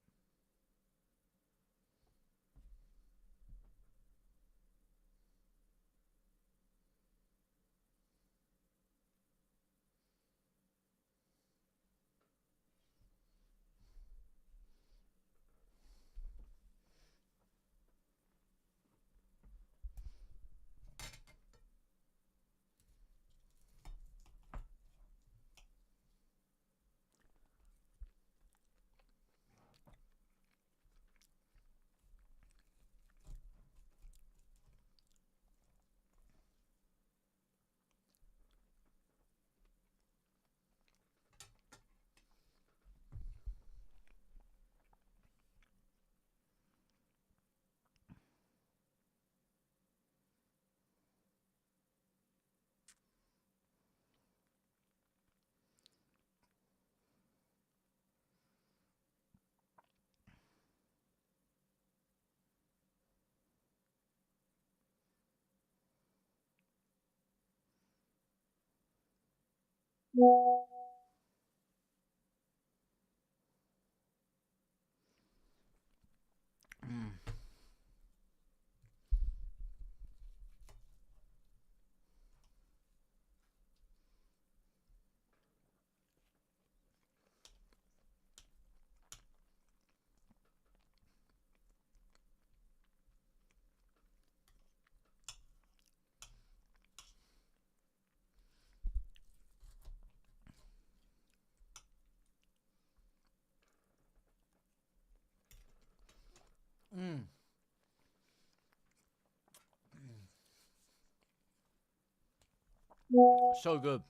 Speaker 1: So good.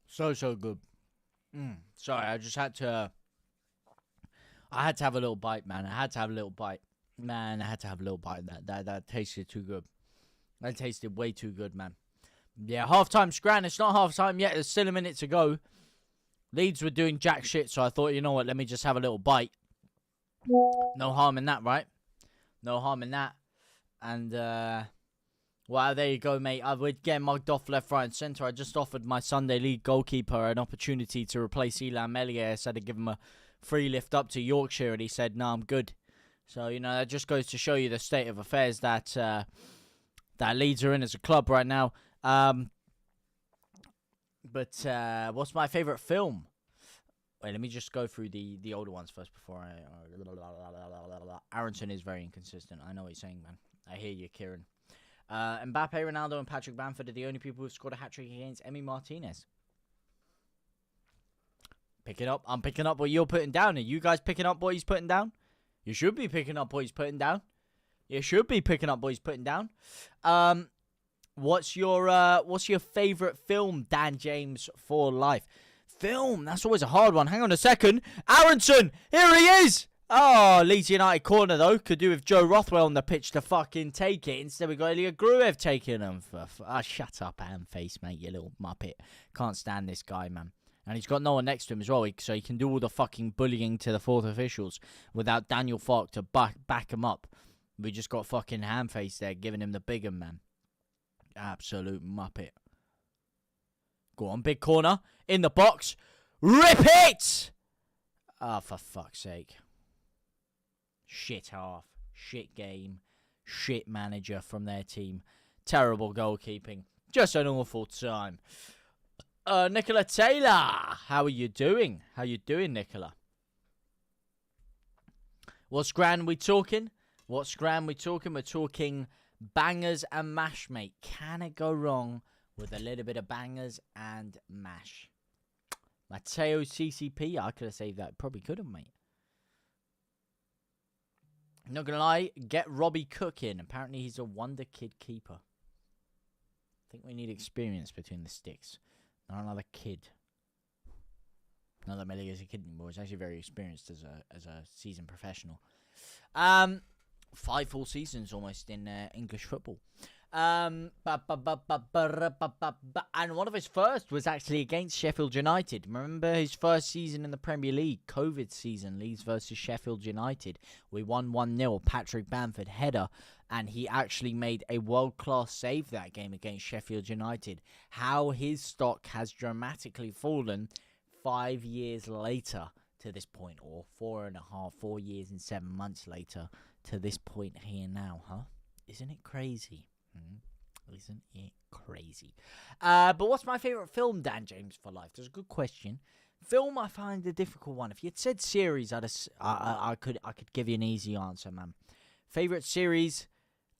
Speaker 1: So good. Sorry, I just had to... I had to have a little bite, man. I had to have a little bite. Man, I had to have a little bite. That tasted too good. That tasted way too good, man. Yeah, half-time scran. It's not half-time yet. There's still a minute to go. Leeds were doing jack shit, so I thought, you know what, let me just have a little bite. No harm in that, right? No harm in that. And, well, there you go, mate. We're getting mugged off left, right, and centre. I just offered my Sunday League goalkeeper an opportunity to replace Elan Melier. I said I'd give him a free lift up to Yorkshire, and he said, no, I'm good. So, you know, that just goes to show you the state of affairs that that Leeds are in as a club right now. But what's my favourite film? Wait, let me just go through the older ones first before I... Aronson is very inconsistent. I know what you're saying, man. I hear you, Kieran. Mbappe, Ronaldo, and Patrick Bamford are the only people who've scored a hat-trick against Emi Martinez. Pick it up. I'm picking up what you're putting down. Are you guys picking up what he's putting down? You should be picking up what he's putting down. You should be picking up what he's putting down. What's your favourite film, Dan James, for life? Film? That's always a hard one. Hang on a second. Aronson! Here he is! Oh, Leeds United corner, though. Could do with Joe Rothwell on the pitch to fucking take it. Instead, we got Ilya Gruev taking him. Shut up, hand-face, mate, you little muppet. Can't stand this guy, man. And he's got no one next to him as well, so he can do all the fucking bullying to the fourth officials without Daniel Falk to back him up. We just got fucking hand-face there giving him the big one, man. Absolute muppet. Go on, big corner. In the box. Rip it! Oh, for fuck's sake. Shit half. Shit game. Shit manager from their team. Terrible goalkeeping. Just an awful time. Nicola Taylor. How are you doing? How you doing, Nicola? What's grand we talking? What's grand we talking? We're talking bangers and mash, mate. Can it go wrong with a little bit of bangers and mash? Matteo CCP. I could have saved that. Probably could have, mate. Not gonna lie, get Robbie Cook in. Apparently he's a wonder kid keeper. I think we need experience between the sticks. Not another kid. Not that Melly is a kid anymore. He's actually very experienced as a seasoned professional. 5 full seasons almost in English football. And one of his first was actually against Sheffield United. Remember his first season in the Premier League, COVID season, Leeds versus Sheffield United. We won 1-0, Patrick Bamford header, and he actually made a world-class save that game against Sheffield United. How his stock has dramatically fallen 5 years later. to this point, or 4 years and 7 months later to this point here now, huh? Isn't it crazy? Isn't it crazy? But what's my favourite film, Dan James, for life? That's a good question. Film, I find a difficult one. If you'd said series, I could give you an easy answer, man. Favourite series,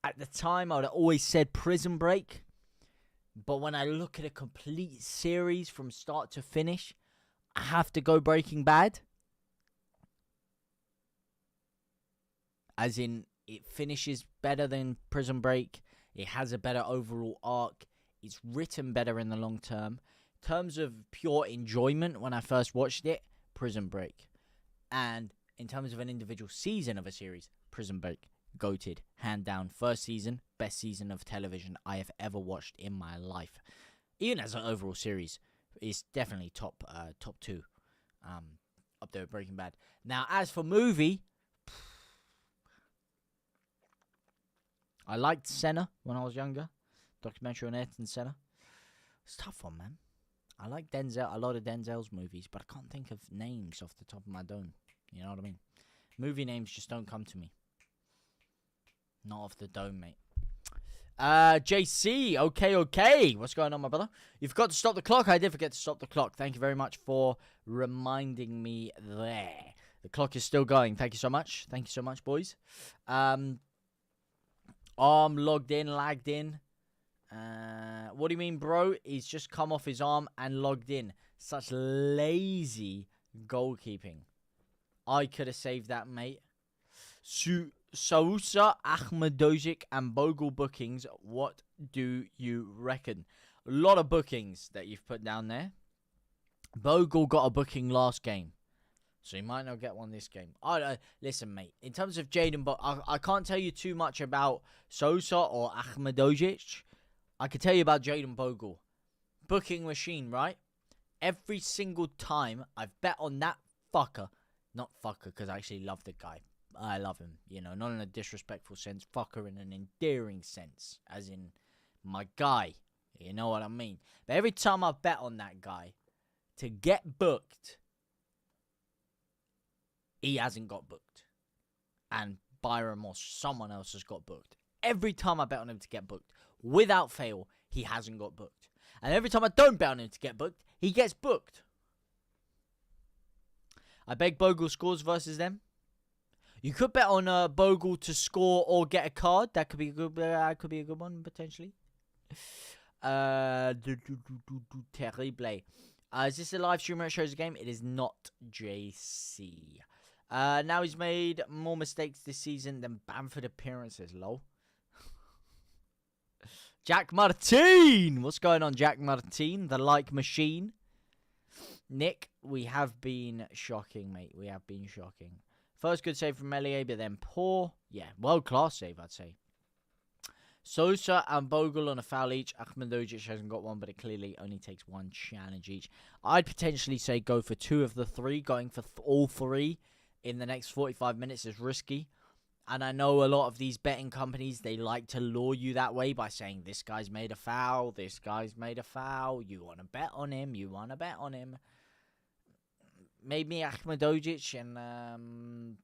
Speaker 1: at the time, I would have always said Prison Break. But when I look at a complete series from start to finish, I have to go Breaking Bad. As in, it finishes better than Prison Break. It has a better overall arc. It's written better in the long term. In terms of pure enjoyment, when I first watched it, Prison Break. And in terms of an individual season of a series, Prison Break. Goated. Hand down. First season, best season of television I have ever watched in my life. Even as an overall series, it's definitely top 2. Up there with Breaking Bad. Now, as for movie, I liked Senna when I was younger. Documentary on Ayrton Senna. It's a tough one, man. I like Denzel, a lot of Denzel's movies, but I can't think of names off the top of my dome. You know what I mean? Movie names just don't come to me. Not off the dome, mate. JC, okay. What's going on, my brother? You forgot to stop the clock. I did forget to stop the clock. Thank you very much for reminding me there. The clock is still going. Thank you so much. Thank you so much, boys. Arm logged in, lagged in. What do you mean, bro? He's just come off his arm and logged in. Such lazy goalkeeping. I could have saved that, mate. Sousa, Ahmedojic, and Bogle bookings. What do you reckon? A lot of bookings that you've put down there. Bogle got a booking last game, so you might not get one this game. Listen, mate. In terms of Jaden, I can't tell you too much about Sosa or Ahmedojic. I can tell you about Jaden Bogle. Booking machine, right? Every single time I've bet on that fucker. Not fucker, because I actually love the guy. I love him, you know, not in a disrespectful sense. Fucker in an endearing sense. As in, my guy. You know what I mean? But every time I bet on that guy to get booked, he hasn't got booked. And Byram or someone else has got booked. Every time I bet on him to get booked, without fail, he hasn't got booked. And every time I don't bet on him to get booked, he gets booked. I beg Bogle scores versus them. You could bet on Bogle to score or get a card. That could be a good. Could be a good one potentially. Terrible. Is this a live stream where it shows a game? It is not, JC. Now he's made more mistakes this season than Bamford appearances. Lol. Jack Martin. What's going on, Jack Martin? The like machine. Nick, we have been shocking, mate. We have been shocking. First good save from Melier, but then poor. Yeah, world-class save, I'd say. Sosa and Bogle on a foul each. Ahmedojic hasn't got one, but it clearly only takes one challenge each. I'd potentially say go for 2 of the 3. Going for all 3 in the next 45 minutes is risky. And I know a lot of these betting companies, they like to lure you that way by saying, this guy's made a foul, this guy's made a foul. You want to bet on him, you want to bet on him. Maybe Ahmedojic and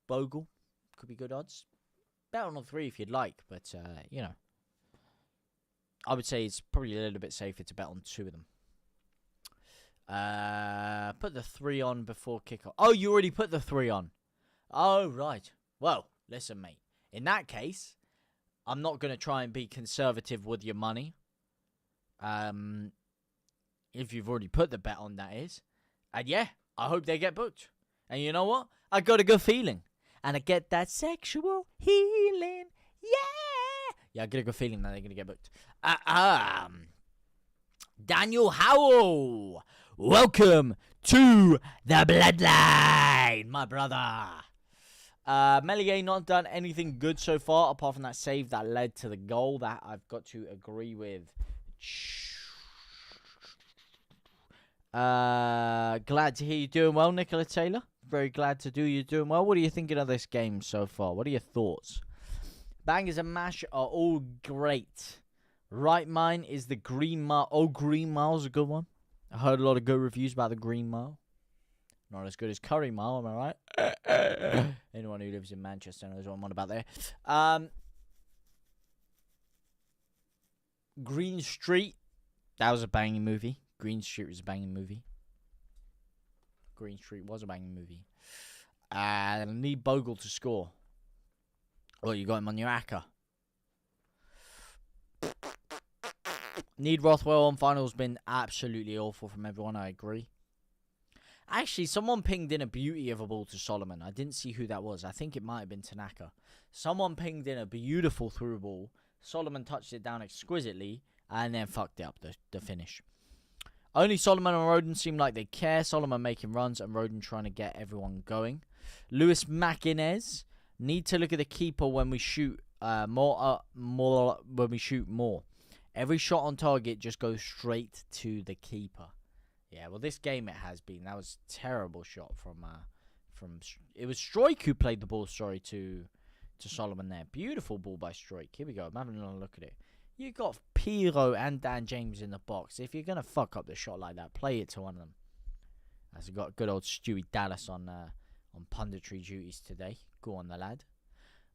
Speaker 1: Bogle could be good odds. Bet on all 3 if you'd like, but, you know. I would say it's probably a little bit safer to bet on 2 of them. Put the 3 on before kickoff. Oh, you already put the 3 on. Oh, right. Well, listen, mate. In that case, I'm not going to try and be conservative with your money. If you've already put the bet on, that is. And yeah, I hope they get booked. And you know what? I got a good feeling. And I get that sexual healing. Yeah! Yeah, I get a good feeling that they're going to get booked. Daniel Howell. Welcome to the Bloodline, my brother. Melier not done anything good so far, apart from that save that led to the goal. That I've got to agree with. Glad to hear you doing well, Nicola Taylor. Very glad to do you doing well. What are you thinking of this game so far? What are your thoughts? Bangers and mash are all great. Right, mine is the Green Mile. Oh, Green Mile's a good one. I heard a lot of good reviews about the Green Mile. Not as good as Curry Mile, am I right? Anyone who lives in Manchester knows what I'm on about there. Green Street. That was a banging movie. Green Street was a banging movie. Green Street was a banging movie. I need Bogle to score. Oh, you got him on your ACCA. Need Rothwell on finals. Been absolutely awful from everyone. I agree. Actually, someone pinged in a beauty of a ball to Solomon. I didn't see who that was. I think it might have been Tanaka. Someone pinged in a beautiful through ball. Solomon touched it down exquisitely and then fucked it up, the finish. Only Solomon and Roden seem like they care. Solomon making runs and Roden trying to get everyone going. Lewis Macinez. Need to look at the keeper when we shoot more. Every shot on target just goes straight to the keeper. Yeah, well, this game it has been. That was a terrible shot from. It was Stroik who played the ball. Sorry to Solomon there. Beautiful ball by Stroik. Here we go. I'm having a look at it. You got Piro and Dan James in the box. If you're gonna fuck up the shot like that, play it to one of them. As we got good old Stewie Dallas on punditry duties today. Go on, the lad.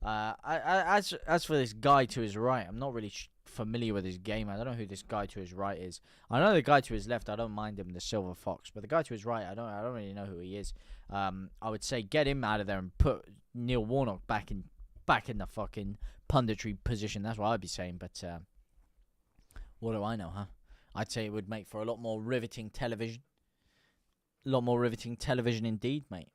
Speaker 1: As for this guy to his right, I'm not really familiar with his game. I don't know who this guy to his right is. I know the guy to his left. I don't mind him, the Silver Fox. But the guy to his right, I don't really know who he is. I would say get him out of there and put Neil Warnock back in the fucking punditry position. That's what I'd be saying. But what do I know, huh? I'd say it would make for a lot more riveting television. A lot more riveting television indeed, mate.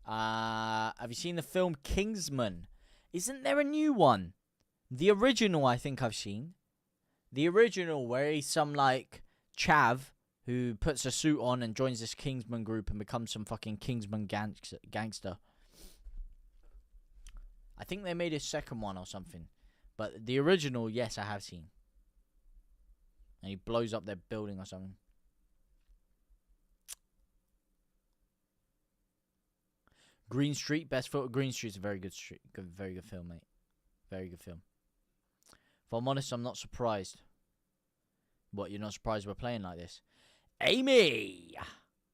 Speaker 1: Have you seen the film Kingsman? Isn't there a new one? The original, I think I've seen. The original where he's some, like, chav who puts a suit on and joins this Kingsman group and becomes some fucking Kingsman gangster. I think they made a second one or something. But the original, yes, I have seen. And he blows up their building or something. Green Street, best foot. Green Street's a very good street. Very good film, mate. Very good film. If I'm honest, I'm not surprised. What, you're not surprised we're playing like this? Amy!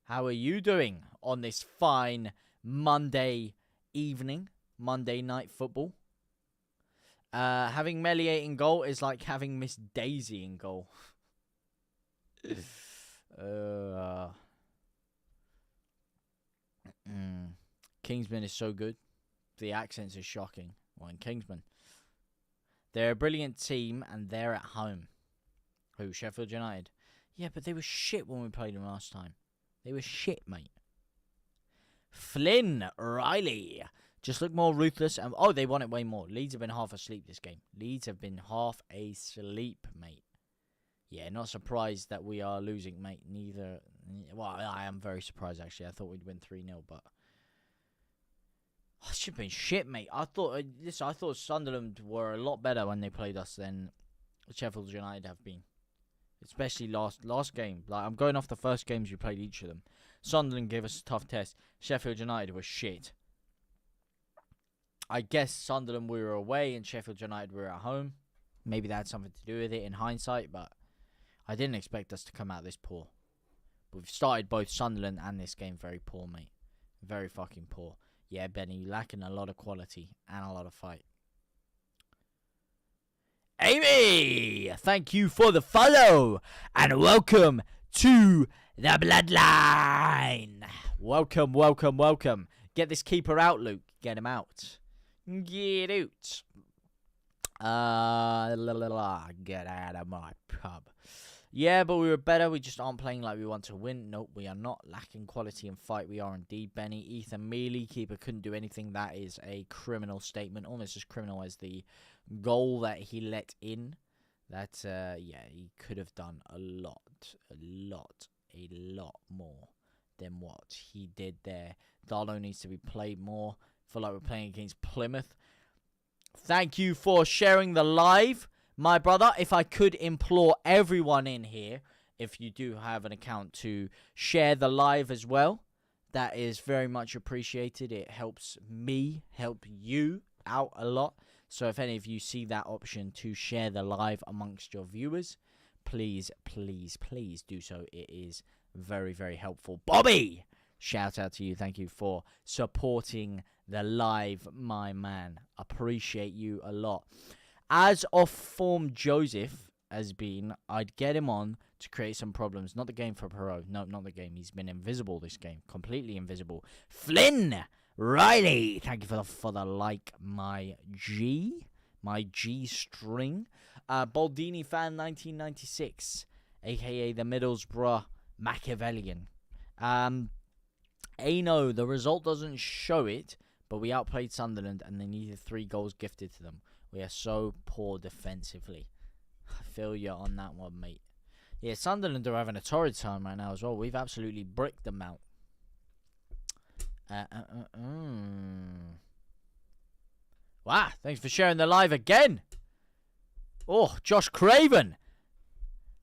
Speaker 1: How are you doing on this fine Monday evening? Monday night football? Having Melier in goal is like having Miss Daisy in goal. Kingsman is so good. The accents are shocking. Well, in Kingsman. They're a brilliant team, and they're at home. Who? Sheffield United? Yeah, but they were shit when we played them last time. They were shit, mate. Flynn Riley. Just look more ruthless. And oh, they won it way more. Leeds have been half asleep this game. Leeds have been half asleep, mate. Yeah, not surprised that we are losing, mate. Neither. Well, I am very surprised, actually. I thought we'd win 3-0, but... It should have been shit, mate. I thought Sunderland were a lot better when they played us than Sheffield United have been. Especially last game. Like, I'm going off the first games we played each of them. Sunderland gave us a tough test. Sheffield United was shit. I guess Sunderland we were away and Sheffield United were at home. Maybe that had something to do with it in hindsight, but I didn't expect us to come out this poor. But we've started both Sunderland and this game very poor, mate. Very fucking poor. Yeah, Benny, you're lacking a lot of quality and a lot of fight. Amy, thank you for the follow and welcome to the Bloodline. Welcome, welcome, welcome. Get this keeper out, Luke. Get him out. Get out. Get out of my pub. Yeah, but we were better. We just aren't playing like we want to win. Nope, we are not lacking quality and fight. We are indeed, Benny. Ethan Mealy, keeper, couldn't do anything. That is a criminal statement. Almost as criminal as the goal that he let in. That, yeah, he could have done a lot more than what he did there. Darlow needs to be played more. I feel like we're playing against Plymouth. Thank you for sharing the live. My brother, if I could implore everyone in here, if you do have an account, to share the live as well. That is very much appreciated. It helps me, help you out a lot. So if any of you see that option to share the live amongst your viewers, please, please, please do so. It is very, very helpful. Bobby, Shout out to you. Thank you for supporting the live, my man. Appreciate you a lot. As off form Joseph has been, I'd get him on to create some problems. Not the game for Perot. No, not the game. He's been invisible this game. Completely invisible. Flynn Riley. Thank you for the like, my G. My G string. Baldini fan 1996. A.K.A. the Middlesbrough Machiavellian. Ano, the result doesn't show it, but we outplayed Sunderland and they needed 3 goals gifted to them. We are so poor defensively. I feel you on that one, mate. Yeah, Sunderland are having a torrid time right now as well. We've absolutely bricked them out. Wow, thanks for sharing the live again. Oh, Josh Craven.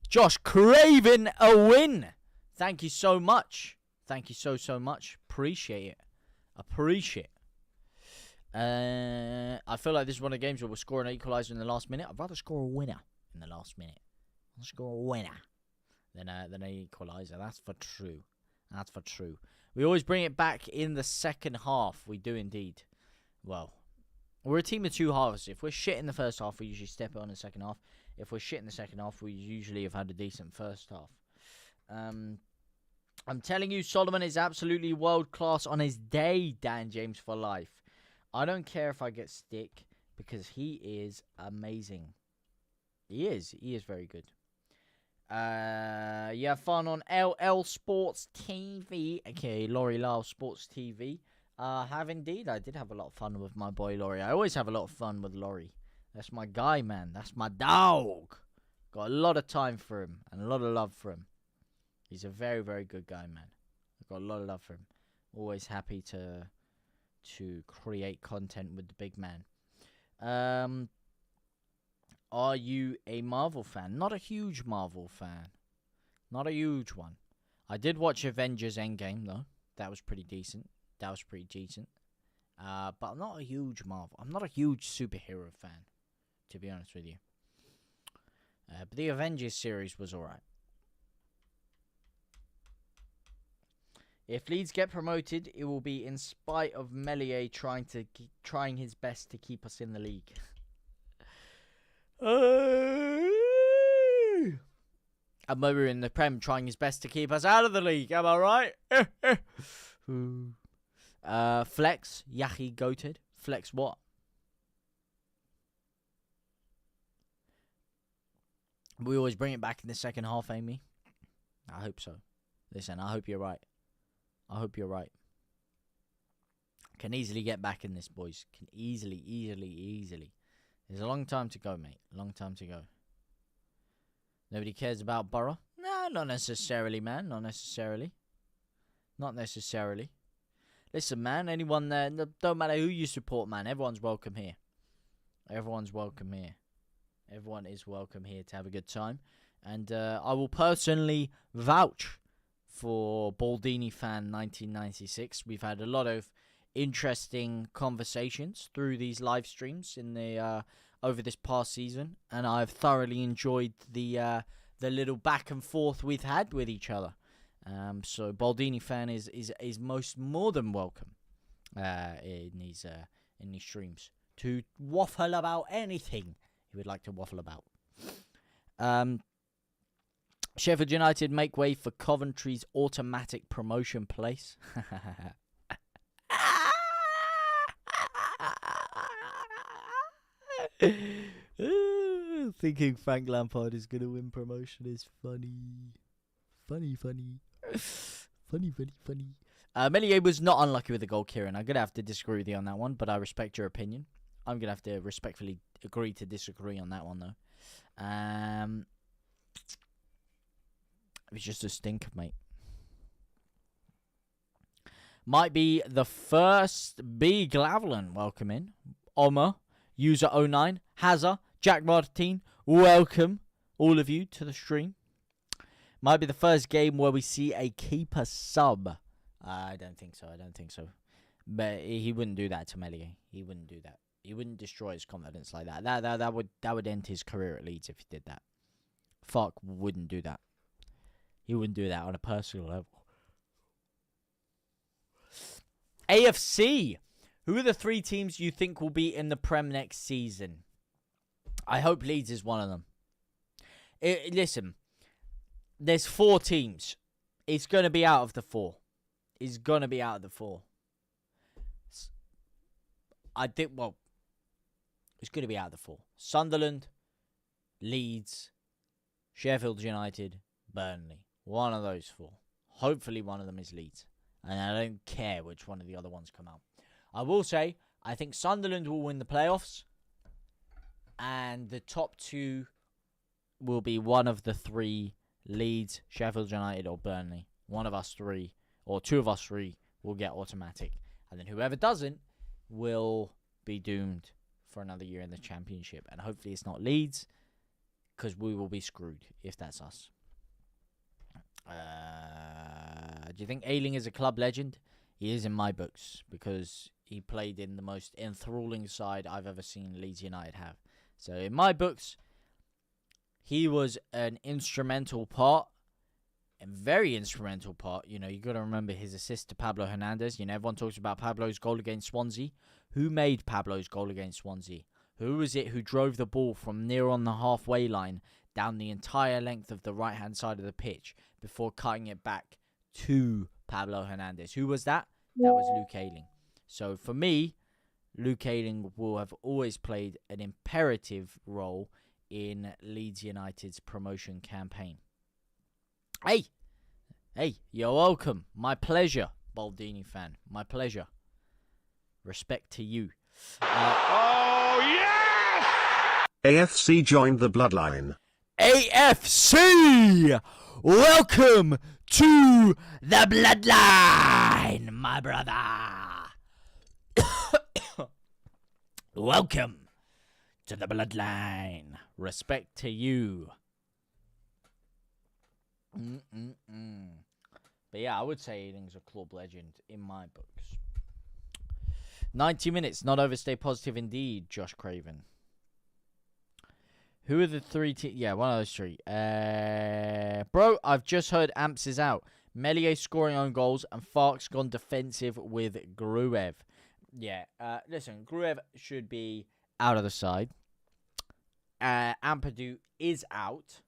Speaker 1: Josh Craven, a win. Thank you so much. Thank you so much. Appreciate it. I feel like this is one of the games where we'll score an equaliser in the last minute. I'd rather score a winner in the last minute. I'll score a winner than an equaliser. That's for true. We always bring it back in the second half. We do indeed. Well, we're a team of 2 halves. If we're shit in the first half, we usually step it on in the second half. If we're shit in the second half, we usually have had a decent first half. I'm telling you, Solomon is absolutely world class on his day, Dan James for life. I don't care if I get stick because he is amazing. He is very good. You have fun on LL Sports TV, aka Laurie Lyle Sports TV. Have indeed. I did have a lot of fun with my boy Laurie. I always have a lot of fun with Laurie. That's my guy, man. That's my dog. Got a lot of time for him and a lot of love for him. He's a very, very good guy, man. I've got a lot of love for him. Always happy to create content with the big man. Are you a Marvel fan? Not a huge Marvel fan. Not a huge one. I did watch Avengers Endgame, though. That was pretty decent. But I'm not a huge Marvel. I'm not a huge superhero fan, to be honest with you. But the Avengers series was alright. If Leeds get promoted, it will be in spite of Melier trying his best to keep us in the league. And when we're in the Prem, trying his best to keep us out of the league. Am I right? Flex, Yahi goated. Flex what? We always bring it back in the second half, Amy. I hope so. Listen, I hope you're right. Can easily get back in this, boys. Can easily. There's a long time to go, mate. Long time to go. Nobody cares about Borough? No, not necessarily, man. Not necessarily. Listen, man, anyone there, don't matter who you support, man. Everyone's welcome here. Everyone is welcome here to have a good time. And I will personally vouch for Baldini fan 1996. We've had a lot of interesting conversations through these live streams in the over this past season, and I've thoroughly enjoyed the little back and forth we've had with each other. So Baldini fan is more than welcome in these streams to waffle about anything he would like to waffle about. Sheffield United make way for Coventry's automatic promotion place. Thinking Frank Lampard is going to win promotion is funny. Melier was not unlucky with the goal, Kieran. I'm going to have to disagree with you on that one, but I respect your opinion. I'm going to have to respectfully agree to disagree on that one, though. It was just a stinker, mate. Might be the first B. Glavelan. Welcome in. Omar, user 09, Hazza, Jack Martin. Welcome, all of you, to the stream. Might be the first game where we see a keeper sub. I don't think so. But he wouldn't do that to Melier. He wouldn't do that. He wouldn't destroy his confidence like that. That would end his career at Leeds if he did that. Fuck wouldn't do that. He wouldn't do that on a personal level. AFC. Who are the 3 teams you think will be in the Prem next season? I hope Leeds is one of them. Listen, there's 4 teams. It's going to be out of the 4. It's going to be out of the 4. It's going to be out of the 4. Sunderland, Leeds, Sheffield United, Burnley. One of those 4. Hopefully one of them is Leeds. And I don't care which one of the other ones come out. I will say, I think Sunderland will win the playoffs. And the top 2 will be one of the 3, Leeds, Sheffield United, or Burnley. One of us 3, or 2 of us 3, will get automatic. And then whoever doesn't will be doomed for another year in the Championship. And hopefully it's not Leeds, because we will be screwed if that's us. Do you think Ayling is a club legend? He is in my books, because he played in the most enthralling side I've ever seen Leeds United have. So in my books, he was an instrumental part, a very instrumental part. You know, you got to remember his assist to Pablo Hernandez. You know, everyone talks about Pablo's goal against Swansea. Who made Pablo's goal against Swansea? Who was it who drove the ball from near on the halfway line down the entire length of the right-hand side of the pitch before cutting it back to Pablo Hernandez? Who was that? That was Luke Ayling. So for me, Luke Ayling will have always played an imperative role in Leeds United's promotion campaign. Hey, you're welcome. My pleasure, Baldini fan. My pleasure. Respect to you.
Speaker 2: Oh, yes! AFC joined the bloodline.
Speaker 1: AFC! Welcome to the bloodline, my brother. Welcome to the bloodline. Respect to you. But yeah, I would say Ayling's a club legend in my books. 90 minutes, not overstay positive indeed, Josh Craven. Who are the 3 teams? Yeah, one of those 3. Bro, I've just heard Amps is out. Melier scoring own goals and Fark's gone defensive with Gruev. Yeah, listen, Gruev should be out of the side. Ampadu is out.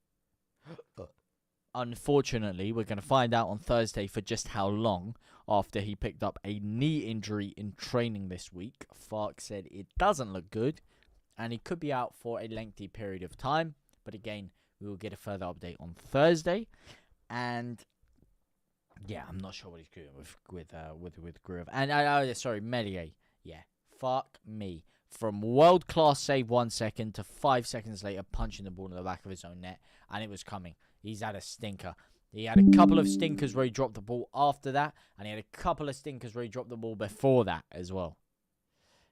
Speaker 1: Unfortunately, we're going to find out on Thursday for just how long after he picked up a knee injury in training this week. Fark said it doesn't look good, and he could be out for a lengthy period of time. But again, we will get a further update on Thursday. And yeah, I'm not sure what he's doing with Groove. And sorry, Melier. Yeah, fuck me. From world-class save 1 second to 5 seconds later punching the ball in the back of his own net. And it was coming. He's had a stinker. He had a couple of stinkers where he dropped the ball after that. And he had a couple of stinkers where he dropped the ball before that as well.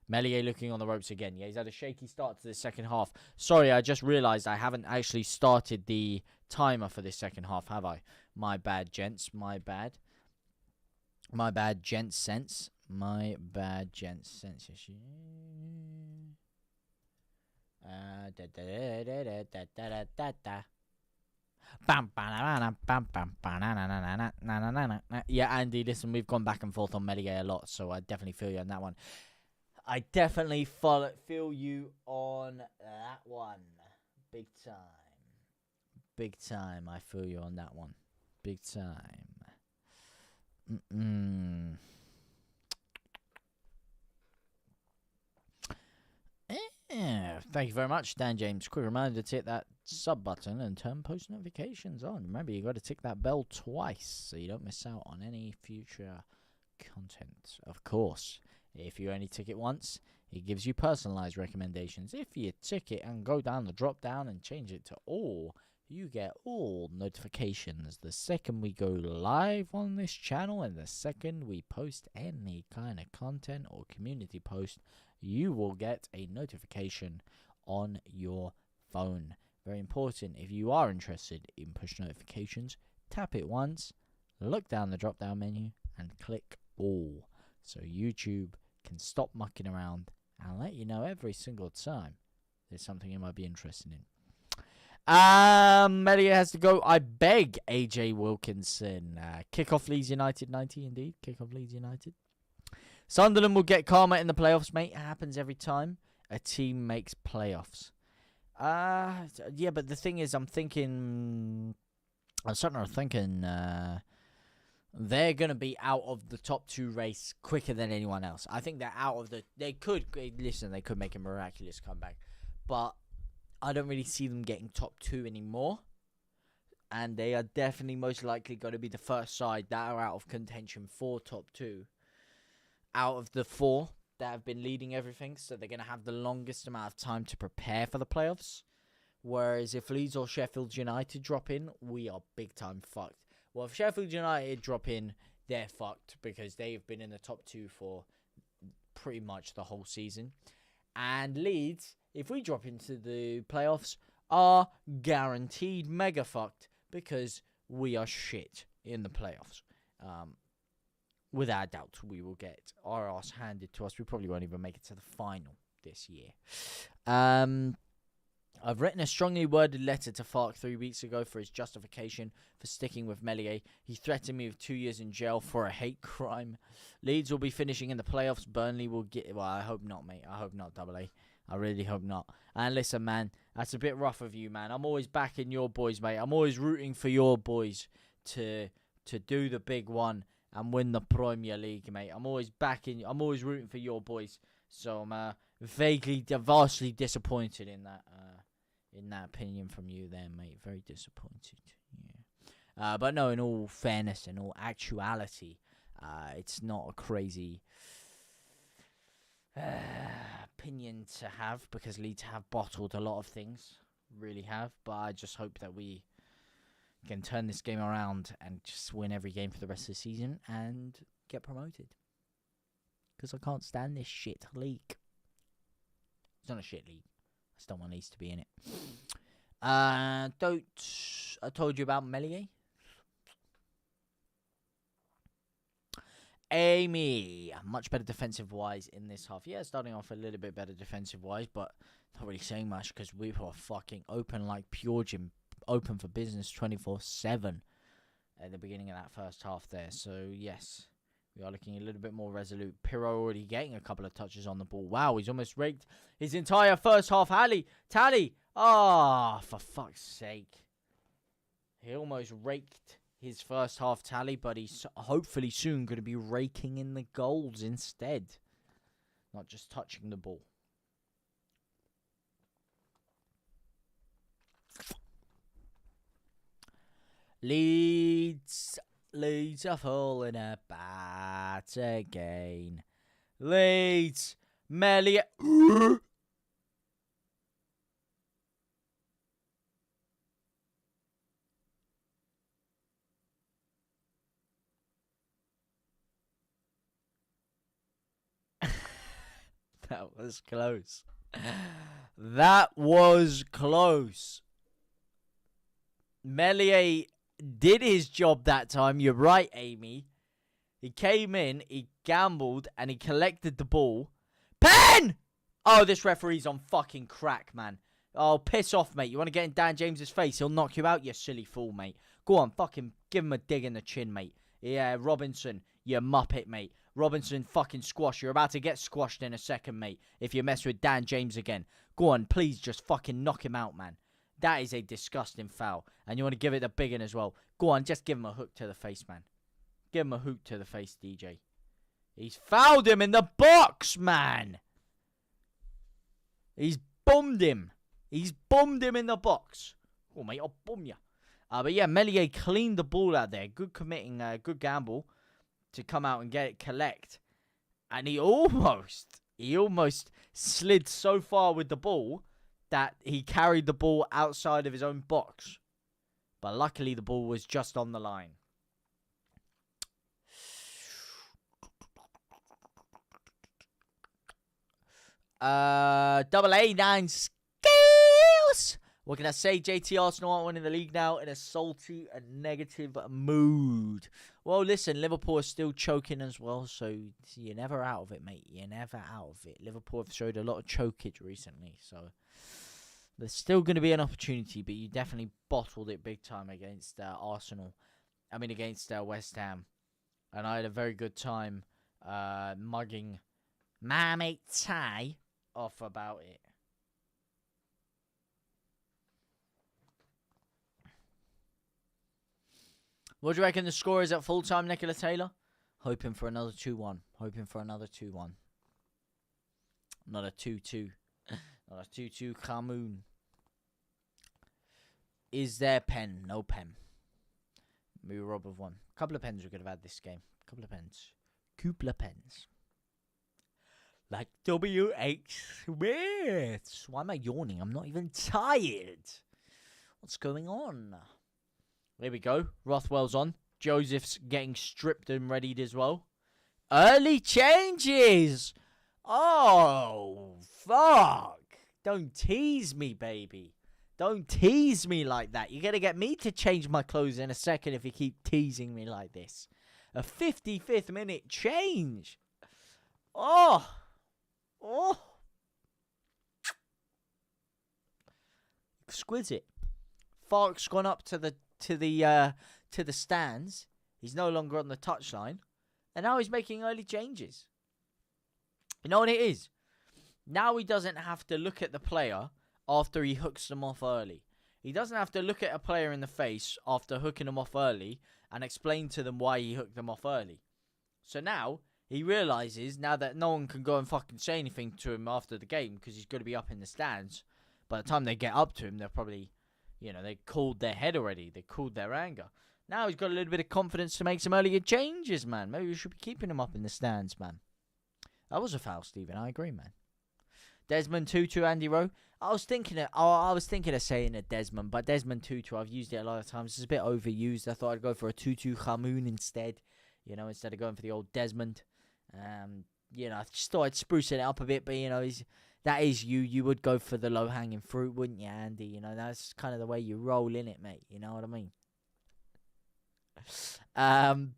Speaker 1: Melier looking on the ropes again. Yeah, he's had a shaky start to the second half. Sorry, I just realised I haven't actually started the timer for this second half, have I? My bad, gents. My bad. My bad, gents sense. My bad, gents sense. Yeah, Andy, listen, we've gone back and forth on Melier a lot, so I definitely feel you on that one. I definitely feel you on that one. Big time. Big time, I feel you on that one. Big time. Thank you very much, Dan James. Quick reminder to hit that sub button and turn post notifications on. Remember, you got to tick that bell twice so you don't miss out on any future content. Of course, if you only tick it once, it gives you personalized recommendations. If you tick it and go down the drop down and change it to all, you get all notifications the second we go live on this channel, and the second we post any kind of content or community post, you will get a notification on your phone. Very important. If you are interested in push notifications, tap it once, look down the drop down menu and click all, so YouTube can stop mucking around and let you know every single time there's something you might be interested in. Melia has to go. I beg, AJ Wilkinson. Kick off Leeds United 90 indeed. Kick off Leeds United. Sunderland will get karma in the playoffs, mate. It happens every time a team makes playoffs. Yeah, but the thing is, I'm starting to thinking they're going to be out of the top 2 race quicker than anyone else. I think they're out of they could make a miraculous comeback, but I don't really see them getting top 2 anymore. And they are definitely most likely going to be the first side that are out of contention for top 2 out of the 4 that have been leading everything. So they're going to have the longest amount of time to prepare for the playoffs. Whereas if Leeds or Sheffield United drop in, we are big time fucked. Well, if Sheffield United drop in, they're fucked because they've been in the top 2 for pretty much the whole season. And Leeds, if we drop into the playoffs, are guaranteed mega fucked because we are shit in the playoffs. Without a doubt, we will get our ass handed to us. We probably won't even make it to the final this year. I've written a strongly worded letter to Fark 3 weeks ago for his justification for sticking with Meslier. He threatened me with 2 years in jail for a hate crime. Leeds will be finishing in the playoffs. Burnley will get... Well, I hope not, mate. I hope not, Double A. I really hope not. And listen, man, that's a bit rough of you, man. I'm always backing your boys, mate. I'm always rooting for your boys to do the big one and win the Premier League, mate. I'm always rooting for your boys. So I'm vastly disappointed in that opinion from you there, mate. Very disappointed. Yeah. But no, in all fairness and all actuality, it's not a crazy opinion to have because Leeds have bottled a lot of things, really have. But I just hope that we can turn this game around and just win every game for the rest of the season and get promoted. Because I can't stand this shit league. It's not a shit league. I still want Leeds to be in it. I told you about Meslier. Amy, much better defensive-wise in this half. Yeah, starting off a little bit better defensive-wise, but not really saying much because we were fucking open like pure gym, open for business 24/7 at the beginning of that first half there. So, yes, we are looking a little bit more resolute. Pirro already getting a couple of touches on the ball. Wow, he's almost raked his entire first half tally. For fuck's sake. He almost raked his first half tally, but he's hopefully soon going to be raking in the goals instead. Not just touching the ball. Leeds are falling apart again. Leeds, Meslier. That was close. That was close. Meslier did his job that time. You're right, Amy. He came in, he gambled, and he collected the ball. Pen! Oh, this referee's on fucking crack, man. Oh, piss off, mate. You want to get in Dan James's face? He'll knock you out, you silly fool, mate. Go on, fucking give him a dig in the chin, mate. Yeah, Robinson, you muppet, mate. Robinson, fucking squash. You're about to get squashed in a second, mate, if you mess with Dan James again. Go on, please just fucking knock him out, man. That is a disgusting foul. And you want to give it a big one as well. Go on, just give him a hook to the face, man. Give him a hook to the face, DJ. He's fouled him in the box, man. He's bummed him. He's bummed him in the box. Oh, mate, I'll bum you. But yeah, Meslier cleaned the ball out there. Good committing, good gamble to come out and get it, collect. And he almost slid so far with the ball that he carried the ball outside of his own box. But luckily, the ball was just on the line. Double A9 skills. What can I say? JT Arsenal aren't winning the league now in a salty and negative mood. Well, listen, Liverpool is still choking as well, so you're never out of it, mate. You're never out of it. Liverpool have showed a lot of chokeage recently, so there's still going to be an opportunity, but you definitely bottled it big time against Arsenal. I mean, against West Ham. And I had a very good time mugging my mate Ty off about it. What do you reckon the score is at full time, Nicola Taylor? Hoping for another 2-1. Hoping for another 2-1. Not a 2-2. Not a 2-2 Kamoon. Is there pen? No pen. We were robbed of one. A couple of pens we could have had this game. A couple of pens. Couple of pens. Like W.H. Smith. Why am I yawning? I'm not even tired. What's going on? There we go. Rothwell's on. Joseph's getting stripped and readied as well. Early changes. Oh, fuck. Don't tease me, baby. Don't tease me like that. You're going to get me to change my clothes in a second if you keep teasing me like this. A 55th minute change. Oh. Exquisite. Fark's gone up to the stands. He's no longer on the touchline. And now he's making early changes. You know what it is? Now he doesn't have to look at the player after he hooks them off early. He doesn't have to look at a player in the face after hooking them off early and explain to them why he hooked them off early. So now he realizes, now that no one can go and fucking say anything to him after the game because he's going to be up in the stands. By the time they get up to him, they're probably, they cooled their head already. They cooled their anger. Now he's got a little bit of confidence to make some earlier changes, man. Maybe we should be keeping him up in the stands, man. That was a foul, Stephen. I agree, man. Desmond Tutu, Andy Rowe. I was thinking of saying a Desmond, but Desmond Tutu, I've used it a lot of times. It's a bit overused. I thought I'd go for a Tutu Khamoon instead, instead of going for the old Desmond. I just thought I'd spruce it up a bit, but, that is you. You would go for the low-hanging fruit, wouldn't you, Andy? That's kind of the way you roll in it, mate. You know what I mean?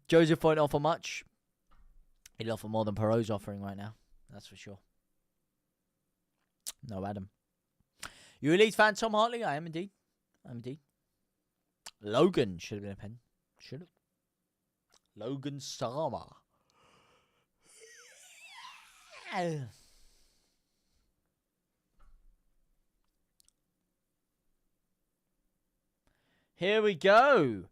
Speaker 1: Joseph won't offer much. He'll offer more than Perot's offering right now. That's for sure. No, Adam. You a Leeds fan, Tom Hartley? I am indeed. Logan should have been a pen. Should have. Logan Sama. Here we go.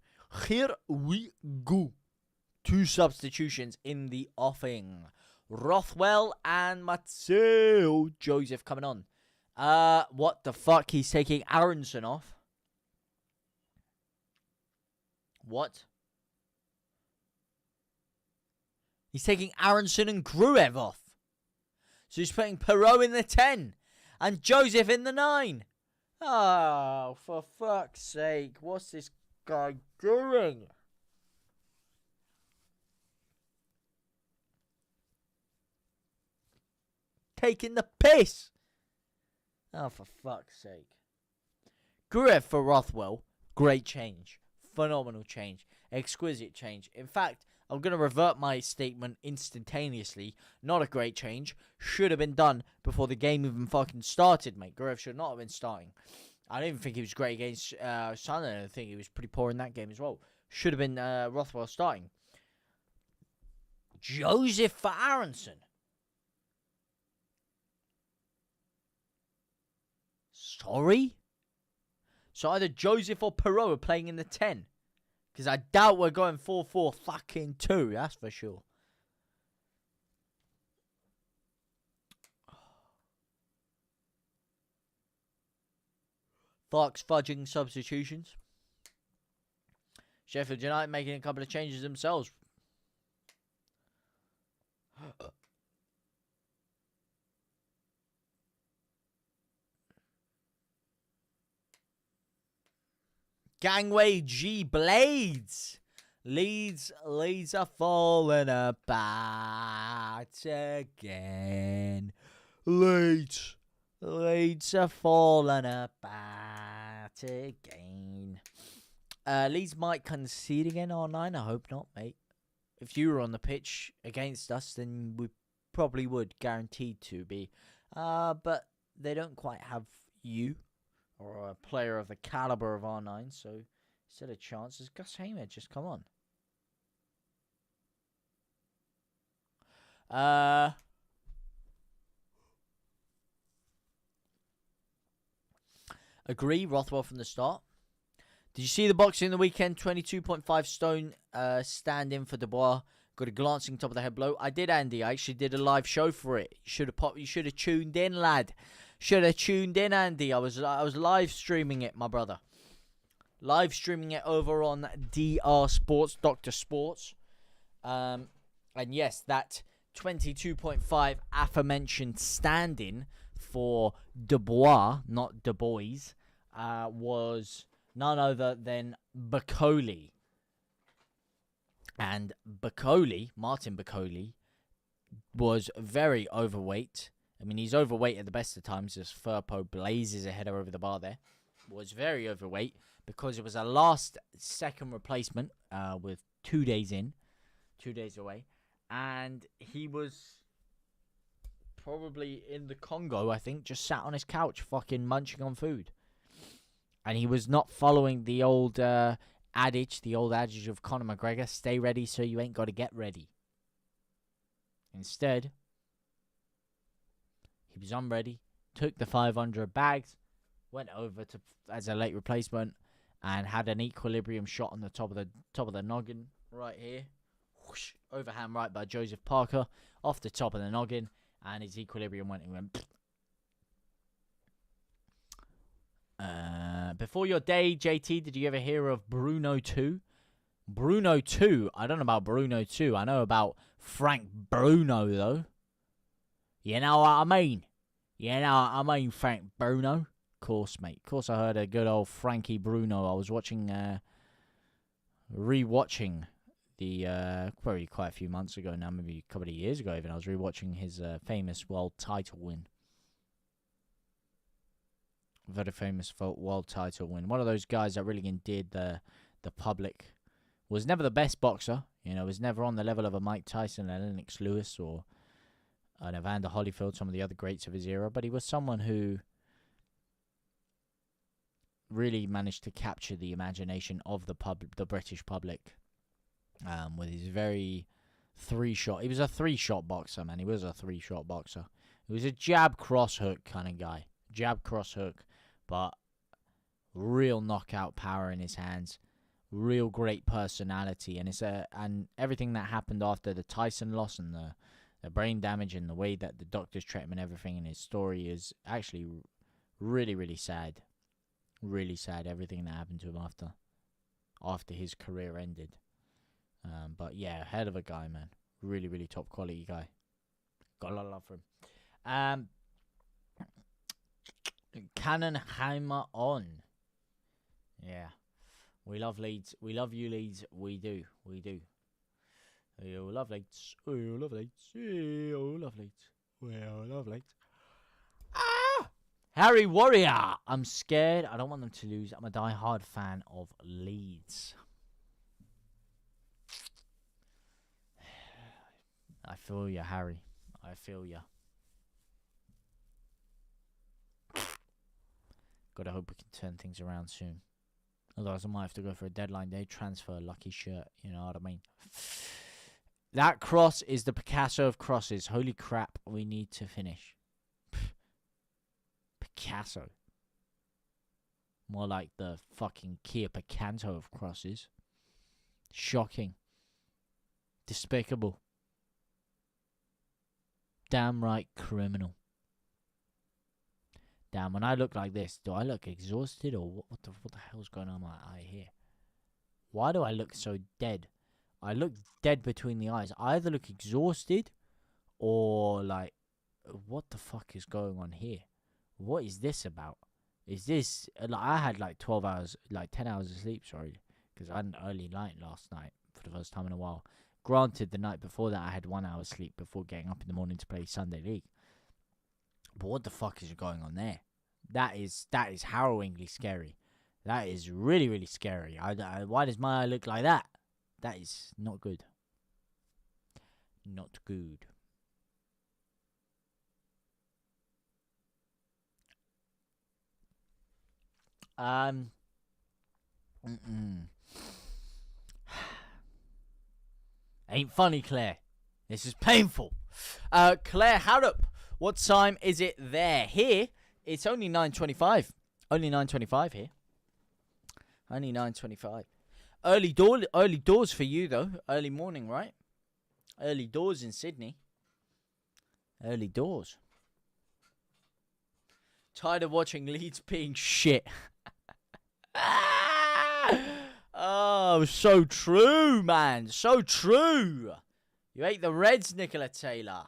Speaker 1: Two substitutions in the offing. Rothwell and Mateo Joseph coming on. What the fuck? He's taking Aronson off. What? He's taking Aronson and Gruev off. So he's putting Perot in the 10 and Joseph in the 9. Oh, for fuck's sake. What's this guy doing? Taking the piss. Oh, for fuck's sake. Gruev for Rothwell. Great change. Phenomenal change. Exquisite change. In fact, I'm going to revert my statement instantaneously. Not a great change. Should have been done before the game even fucking started, mate. Gruev should not have been starting. I don't even think he was great against Sunderland. I think he was pretty poor in that game as well. Should have been Rothwell starting. Joseph for Aronson. Sorry? So either Joseph or Perot are playing in the 10. Because I doubt we're going 4-4 fucking 2. That's for sure. Fox fudging substitutions. Sheffield United making a couple of changes themselves. Gangway G Blades. Leeds are falling apart again. Leeds are falling apart again. Leeds might concede again R9. I hope not, mate. If you were on the pitch against us, then we probably would, guaranteed to be. But they don't quite have you. Or a player of the caliber of R9, so instead of chances, Gus Hamer, just come on. Agree, Rothwell from the start. Did you see the boxing in the weekend? 22.5 stone stand-in for Dubois. Got a glancing top of the head blow. I did, Andy. I actually did a live show for it. You should have tuned in, lad. Should have tuned in, Andy. I was live streaming it, my brother. Live streaming it over on DR Sports, Dr. Sports. And yes, that 22.5 aforementioned stand-in for Dubois, not Du Bois, was none other than Bacoli. And Martin Bacoli, was very overweight. I mean, he's overweight at the best of times, as Firpo blazes a header over the bar there. Was very overweight because it was a last-second replacement with 2 days away. And he was probably in the Congo, I think, just sat on his couch fucking munching on food. And he was not following the old adage of Conor McGregor, stay ready so you ain't got to get ready. Instead, he was unready, took the 500 bags, went over to as a late replacement, and had an equilibrium shot on the top of the noggin right here. Whoosh, overhand right by Joseph Parker, off the top of the noggin, and his equilibrium went. Before your day, JT, did you ever hear of Bruno 2? Bruno 2? I don't know about Bruno 2. I know about Frank Bruno, though. You know what I mean? Frank Bruno? Of course, mate. Of course I heard a good old Frankie Bruno. I was rewatching the, probably quite a few months ago now, maybe a couple of years ago even, I was rewatching his famous world title win. Very famous world title win. One of those guys that really endeared the public. Was never the best boxer. Was never on the level of a Mike Tyson and Lennox Lewis or an Evander Holyfield, some of the other greats of his era. But he was someone who really managed to capture the imagination of the British public, with his very three-shot. He was a three-shot boxer, man. He was a three-shot boxer. He was a jab, cross, hook kind of guy. Jab, cross, hook. But real knockout power in his hands. Real great personality. And everything that happened after the Tyson loss and the brain damage and the way that the doctors treat him and everything in his story is actually really, really sad. Really sad, everything that happened to him after his career ended. But yeah, hell of a guy, man. Really, really top quality guy. Got a lot of love for him. Cannonheimer on. Yeah. We love Leeds. We love you, Leeds. We do. We all love Leeds. We all love Leeds. We all love Leeds. We all love Leeds. Ah! Harry Warrior. I'm scared. I don't want them to lose. I'm a die-hard fan of Leeds. I feel you, Harry. I feel you. Gotta hope we can turn things around soon. Otherwise, I might have to go for a deadline day transfer, lucky shirt. You know what I mean? That cross is the Picasso of crosses. Holy crap, we need to finish. Picasso. More like the fucking Kia Picanto of crosses. Shocking. Despicable. Damn right criminal. Damn, when I look like this, do I look exhausted or what the hell's going on in my eye here? Why do I look so dead? I look dead between the eyes. I either look exhausted or like, what the fuck is going on here? What is this about? Is this, like, I had like 12 hours, like 10 hours of sleep, sorry, because I had an early night last night for the first time in a while. Granted, the night before that I had 1 hour sleep before getting up in the morning to play Sunday League. But what the fuck is going on there? That is harrowingly scary. That is really, really scary. Why does my eye look like that? That is not good. Not good. Ain't funny, Claire. This is painful. Claire Harrop, what time is it there? Here, it's only 9:25. Only 9:25 here. Only 9:25. Early doors for you, though. Early morning, right? Early doors in Sydney. Early doors. Tired of watching Leeds being shit. Oh, so true, man. So true. You hate the Reds, Nicola Taylor.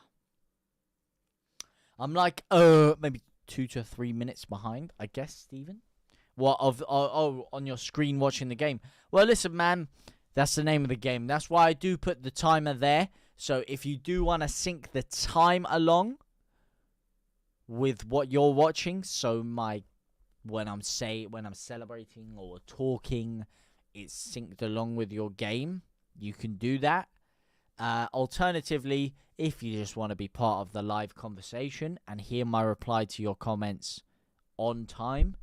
Speaker 1: I'm like, maybe 2 to 3 minutes behind, I guess, Stephen. What, on your screen watching the game? Well, listen, man, that's the name of the game. That's why I do put the timer there. So if you do want to sync the time along with what you're watching, so when I'm celebrating or talking, it's synced along with your game, you can do that. Alternatively, if you just want to be part of the live conversation and hear my reply to your comments on time,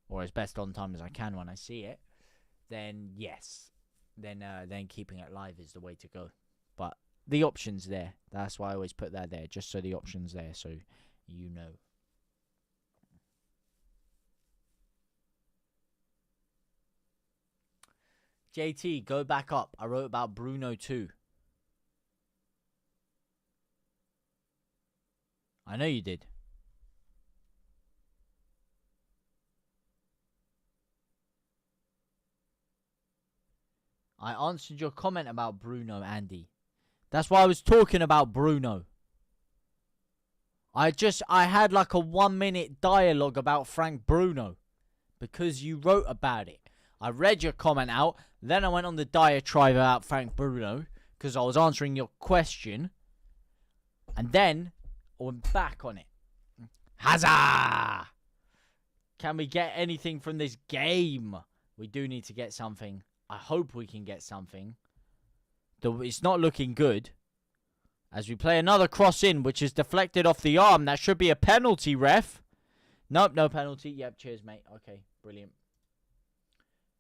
Speaker 1: or as best on time as I can when I see it, then yes, then keeping it live is the way to go. But the option's there. That's why I always put that there, just so the option's there, so you know. JT, go back up. I wrote about Bruno too. I know you did. I answered your comment about Bruno, Andy. That's why I was talking about Bruno. I had like a 1-minute dialogue about Frank Bruno because you wrote about it. I read your comment out, then I went on the diatribe about Frank Bruno because I was answering your question, and then I went back on it. Huzzah! Can we get anything from this game? We do need to get something. I hope we can get something. Though it's not looking good. As we play another cross in, which is deflected off the arm. That should be a penalty, ref. Nope, no penalty. Yep, cheers, mate. Okay, brilliant.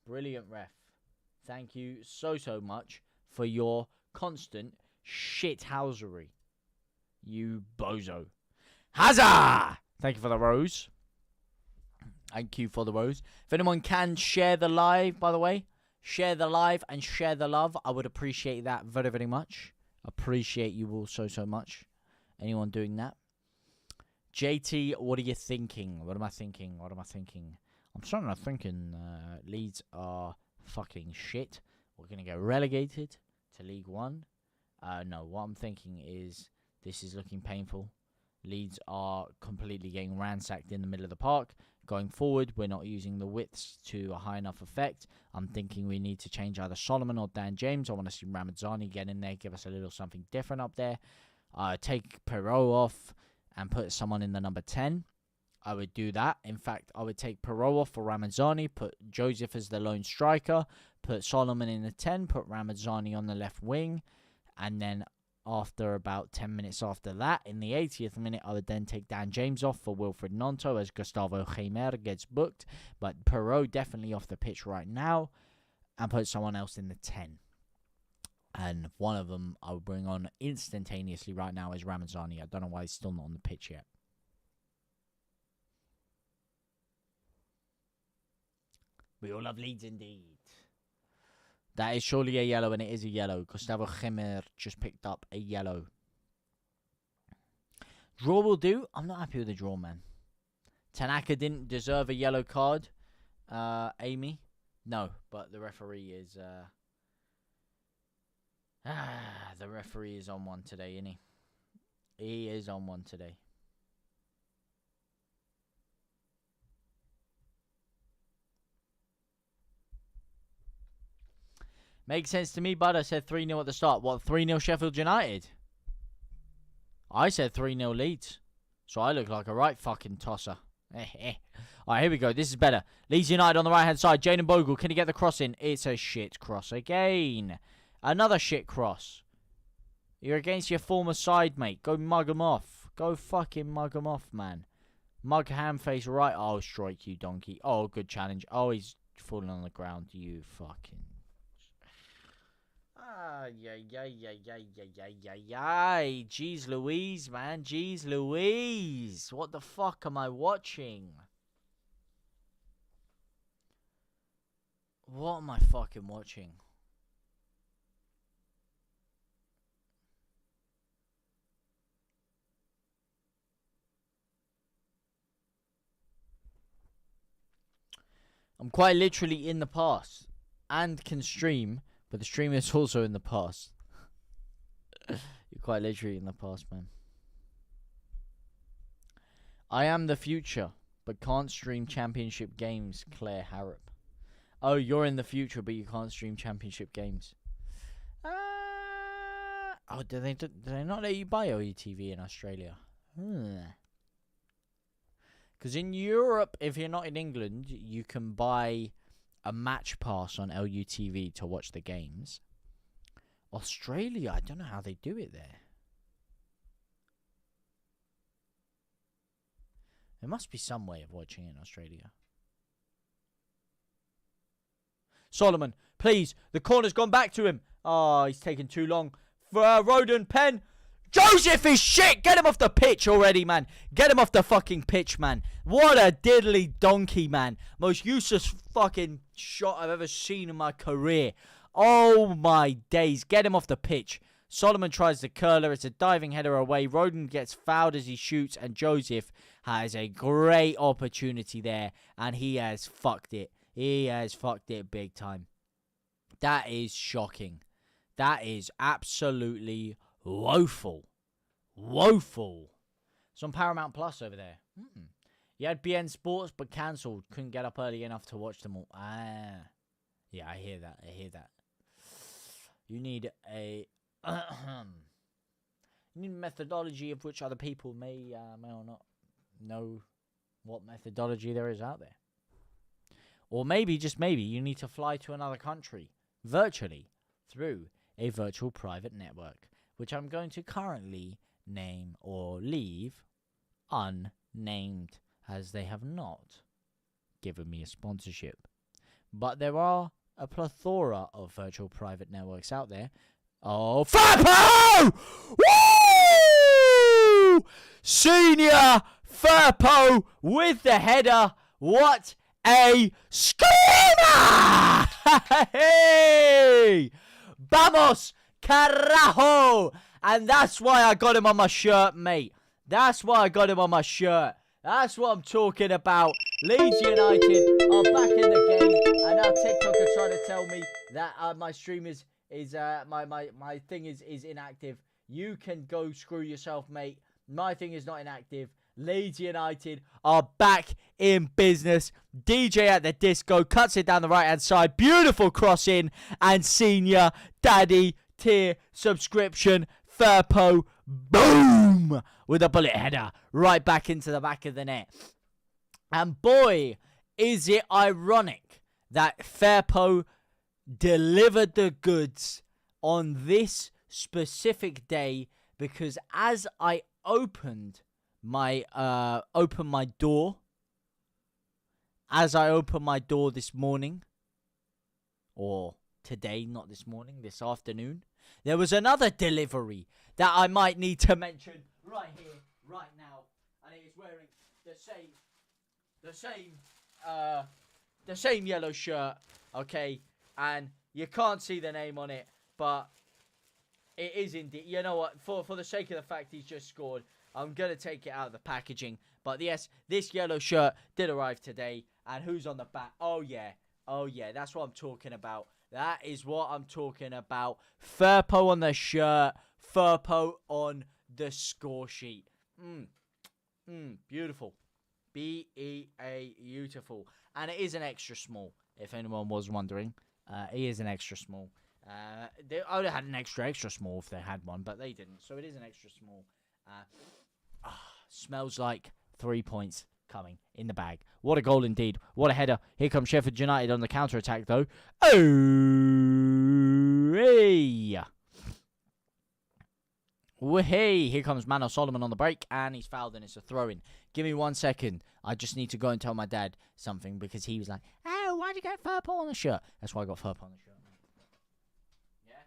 Speaker 1: Brilliant, ref. Thank you so much for your constant shithousery. You bozo. Huzzah! Thank you for the rose. Thank you for the rose. If anyone can share the live, by the way, share the live and share the love. I would appreciate that very, very much. Appreciate you all so much. Anyone doing that? JT, what are you thinking? What am I thinking? I'm starting to thinking Leeds are fucking shit. We're going to get relegated to League One. No, what I'm thinking is this is looking painful. Leeds are completely getting ransacked in the middle of the park. Going forward, we're not using the widths to a high enough effect. I'm thinking we need to change either Solomon or Dan James. I want to see Ramadzani get in there, give us a little something different up there. Take Perot off and put someone in the number 10. I would do that. In fact, I would take Perot off for Ramadzani, put Joseph as the lone striker, put Solomon in the 10, put Ramadzani on the left wing, and then after about 10 minutes after that, in the 80th minute, I would then take Dan James off for Wilfred Nonto as Gustavo Heimer gets booked. But Perot definitely off the pitch right now, and put someone else in the 10. And one of them I would bring on instantaneously right now is Ramadzani. I don't know why he's still not on the pitch yet. We all love Leeds indeed. That is surely a yellow, and it is a yellow. Gustavo Heimer just picked up a yellow. Draw will do. I'm not happy with the draw, man. Tanaka didn't deserve a yellow card. Amy? No, but the referee is... the referee is on one today, isn't he? He is on one today. Makes sense to me, bud. I said 3-0 at the start. What, 3-0 Sheffield United? I said 3-0 Leeds. So I look like a right fucking tosser. Alright, here we go. This is better. Leeds United on the right-hand side. Jane and Bogle, can he get the cross in? It's a shit cross again. Another shit cross. You're against your former side, mate. Go mug him off. Go fucking mug him off, man. Mug Hamface right. Oh, strike you, donkey. Oh, good challenge. Oh, he's falling on the ground. You fucking... Jeez Louise, man. Jeez Louise. What the fuck am I watching? What am I fucking watching? I'm quite literally in the past and can stream, but the stream is also in the past. You're quite literally in the past, man. I am the future, but can't stream championship games, Claire Harrop. Oh, you're in the future, but you can't stream championship games. Oh, do they not let you buy OETV in Australia? Because in Europe, if you're not in England, you can buy a match pass on LUTV to watch the games. Australia, I don't know how they do it there. There must be some way of watching it in Australia. Solomon, please. The corner's gone back to him. Oh, he's taking too long. Roden, Penn. Joseph is shit. Get him off the pitch already, man. Get him off the fucking pitch, man. What a diddly donkey, man. Most useless fucking shot I've ever seen in my career. Oh, my days. Get him off the pitch. Solomon tries the curler. It's a diving header away. Roden gets fouled as he shoots. And Joseph has a great opportunity there. And he has fucked it. He has fucked it big time. That is shocking. That is absolutely woeful. Woeful. It's on Paramount Plus over there. You had BN Sports but cancelled. Couldn't get up early enough to watch them all. Yeah, I hear that. I hear that. You need a you need methodology of which other people may or not know what methodology there is out there. Or maybe, just maybe, you need to fly to another country virtually through a virtual private network, which I'm going to currently name or leave unnamed, as they have not given me a sponsorship. But there are a plethora of virtual private networks out there. Oh, Firpo! Woo! Senior Firpo with the header. What a screamer! Hey! Vamos, carajo! And that's why I got him on my shirt, mate. That's why I got him on my shirt. That's what I'm talking about. Leeds United are back in the game, and now TikTok are trying to tell me that my stream is my thing is inactive. You can go screw yourself, mate. My thing is not inactive. Leeds United are back in business. DJ at the disco cuts it down the right hand side. Beautiful cross in, and senior daddy tier subscription Firpo, boom, with a bullet header right back into the back of the net. And boy, is it ironic that Firpo delivered the goods on this specific day, because as I opened my door this morning, or today, not this morning, this afternoon, there was another delivery that I might need to mention right here, right now, and it is wearing the same yellow shirt, okay, and you can't see the name on it, but it is indeed. You know what? For the sake of the fact he's just scored, I'm gonna take it out of the packaging. But yes, this yellow shirt did arrive today, and who's on the back? Oh yeah, that's what I'm talking about. That is what I'm talking about. Firpo on the shirt, Firpo on the score sheet. Beautiful. Beautiful. And it is an extra small, if anyone was wondering. It is an extra small. They would have had an extra small if they had one, but they didn't. So it is an extra small. Smells like 3 points coming in the bag. What a goal indeed. What a header. Here comes Sheffield United on the counter-attack, though. Oh, hey. Hey, here comes Mano Solomon on the break, and he's fouled, and it's a throw-in. Give me 1 second. I just need to go and tell my dad something, because he was like, oh, why'd you get Firpo on the shirt? That's why I got Firpo on the shirt. Yeah?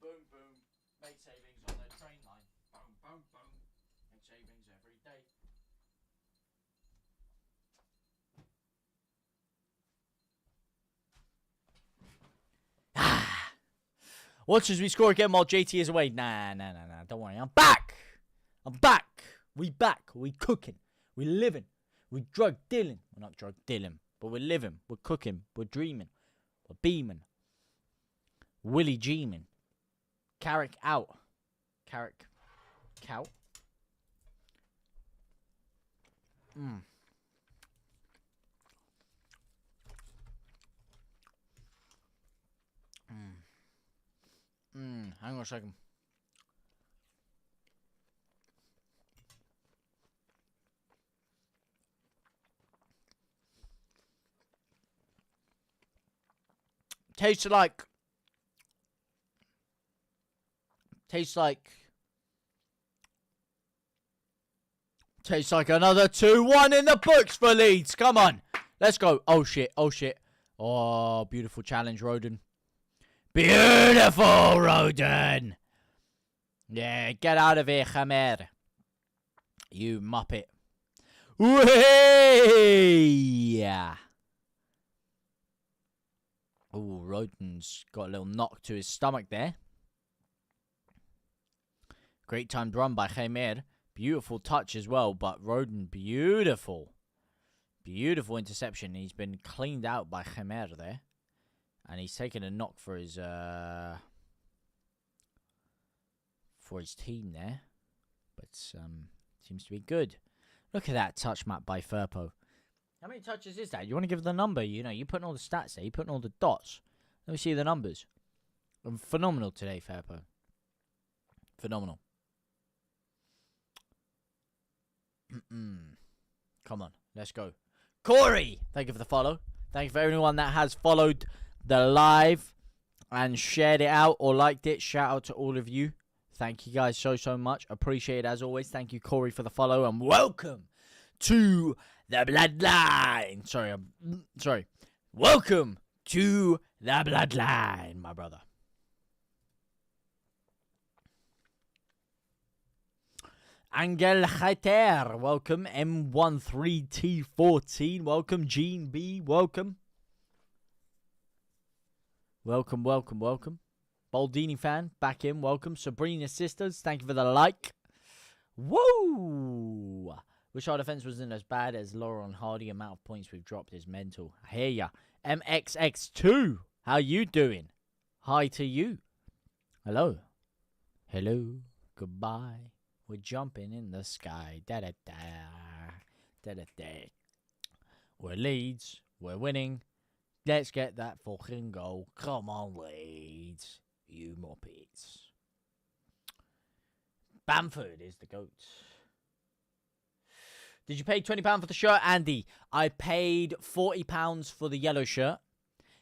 Speaker 1: boom, boom. Make savings on the train line. Boom, boom, boom. Make savings every day. Watch as we score again while JT is away. Nah. Don't worry. I'm back. We back. We cooking. We living. We drug dealing. We're not drug dealing, but we're living. We're cooking. We're dreaming. We're beaming. Willie Geeman. Carrick out. Carrick. Cow. Hang on a second. Tastes like another 2-1 in the books for Leeds. Come on. Let's go. Oh shit. Oh, beautiful challenge, Roden. Beautiful, Roden. Yeah, get out of here, Khamer. You muppet. Yeah. Oh, Roden's got a little knock to his stomach there. Great timed run by Khamer. Beautiful touch as well, but Roden, beautiful. Beautiful interception. He's been cleaned out by Khamer there. And he's taken a knock for his team there. But seems to be good. Look at that touch map by Firpo. How many touches is that? You want to give the number? You know, you're putting all the stats there. You're putting all the dots. Let me see the numbers. Phenomenal today, Firpo. Phenomenal. Come on, let's go. Corey, thank you for the follow. Thank you for everyone that has followed the live and shared it out or liked it. Shout out to all of you. Thank you guys so much. Appreciate it as always. Thank you, Corey, for the follow, and welcome to the bloodline. Sorry. Welcome to the bloodline, my brother. Angel Haiter, welcome. M13T14, welcome. Gene B, welcome. Welcome. Baldini fan, back in, welcome. Sabrina Sisters, thank you for the like. Woo! Wish our defense wasn't as bad as Laurel and Hardy. Amount of points we've dropped is mental. I hear ya. MXX2, how you doing? Hi to you. Hello. Goodbye. We're jumping in the sky. We're Leeds. We're winning. Let's get that fucking goal. Come on, Leeds. You muppets. Bamford is the GOAT. Did you pay £20 for the shirt, Andy? I paid £40 for the yellow shirt.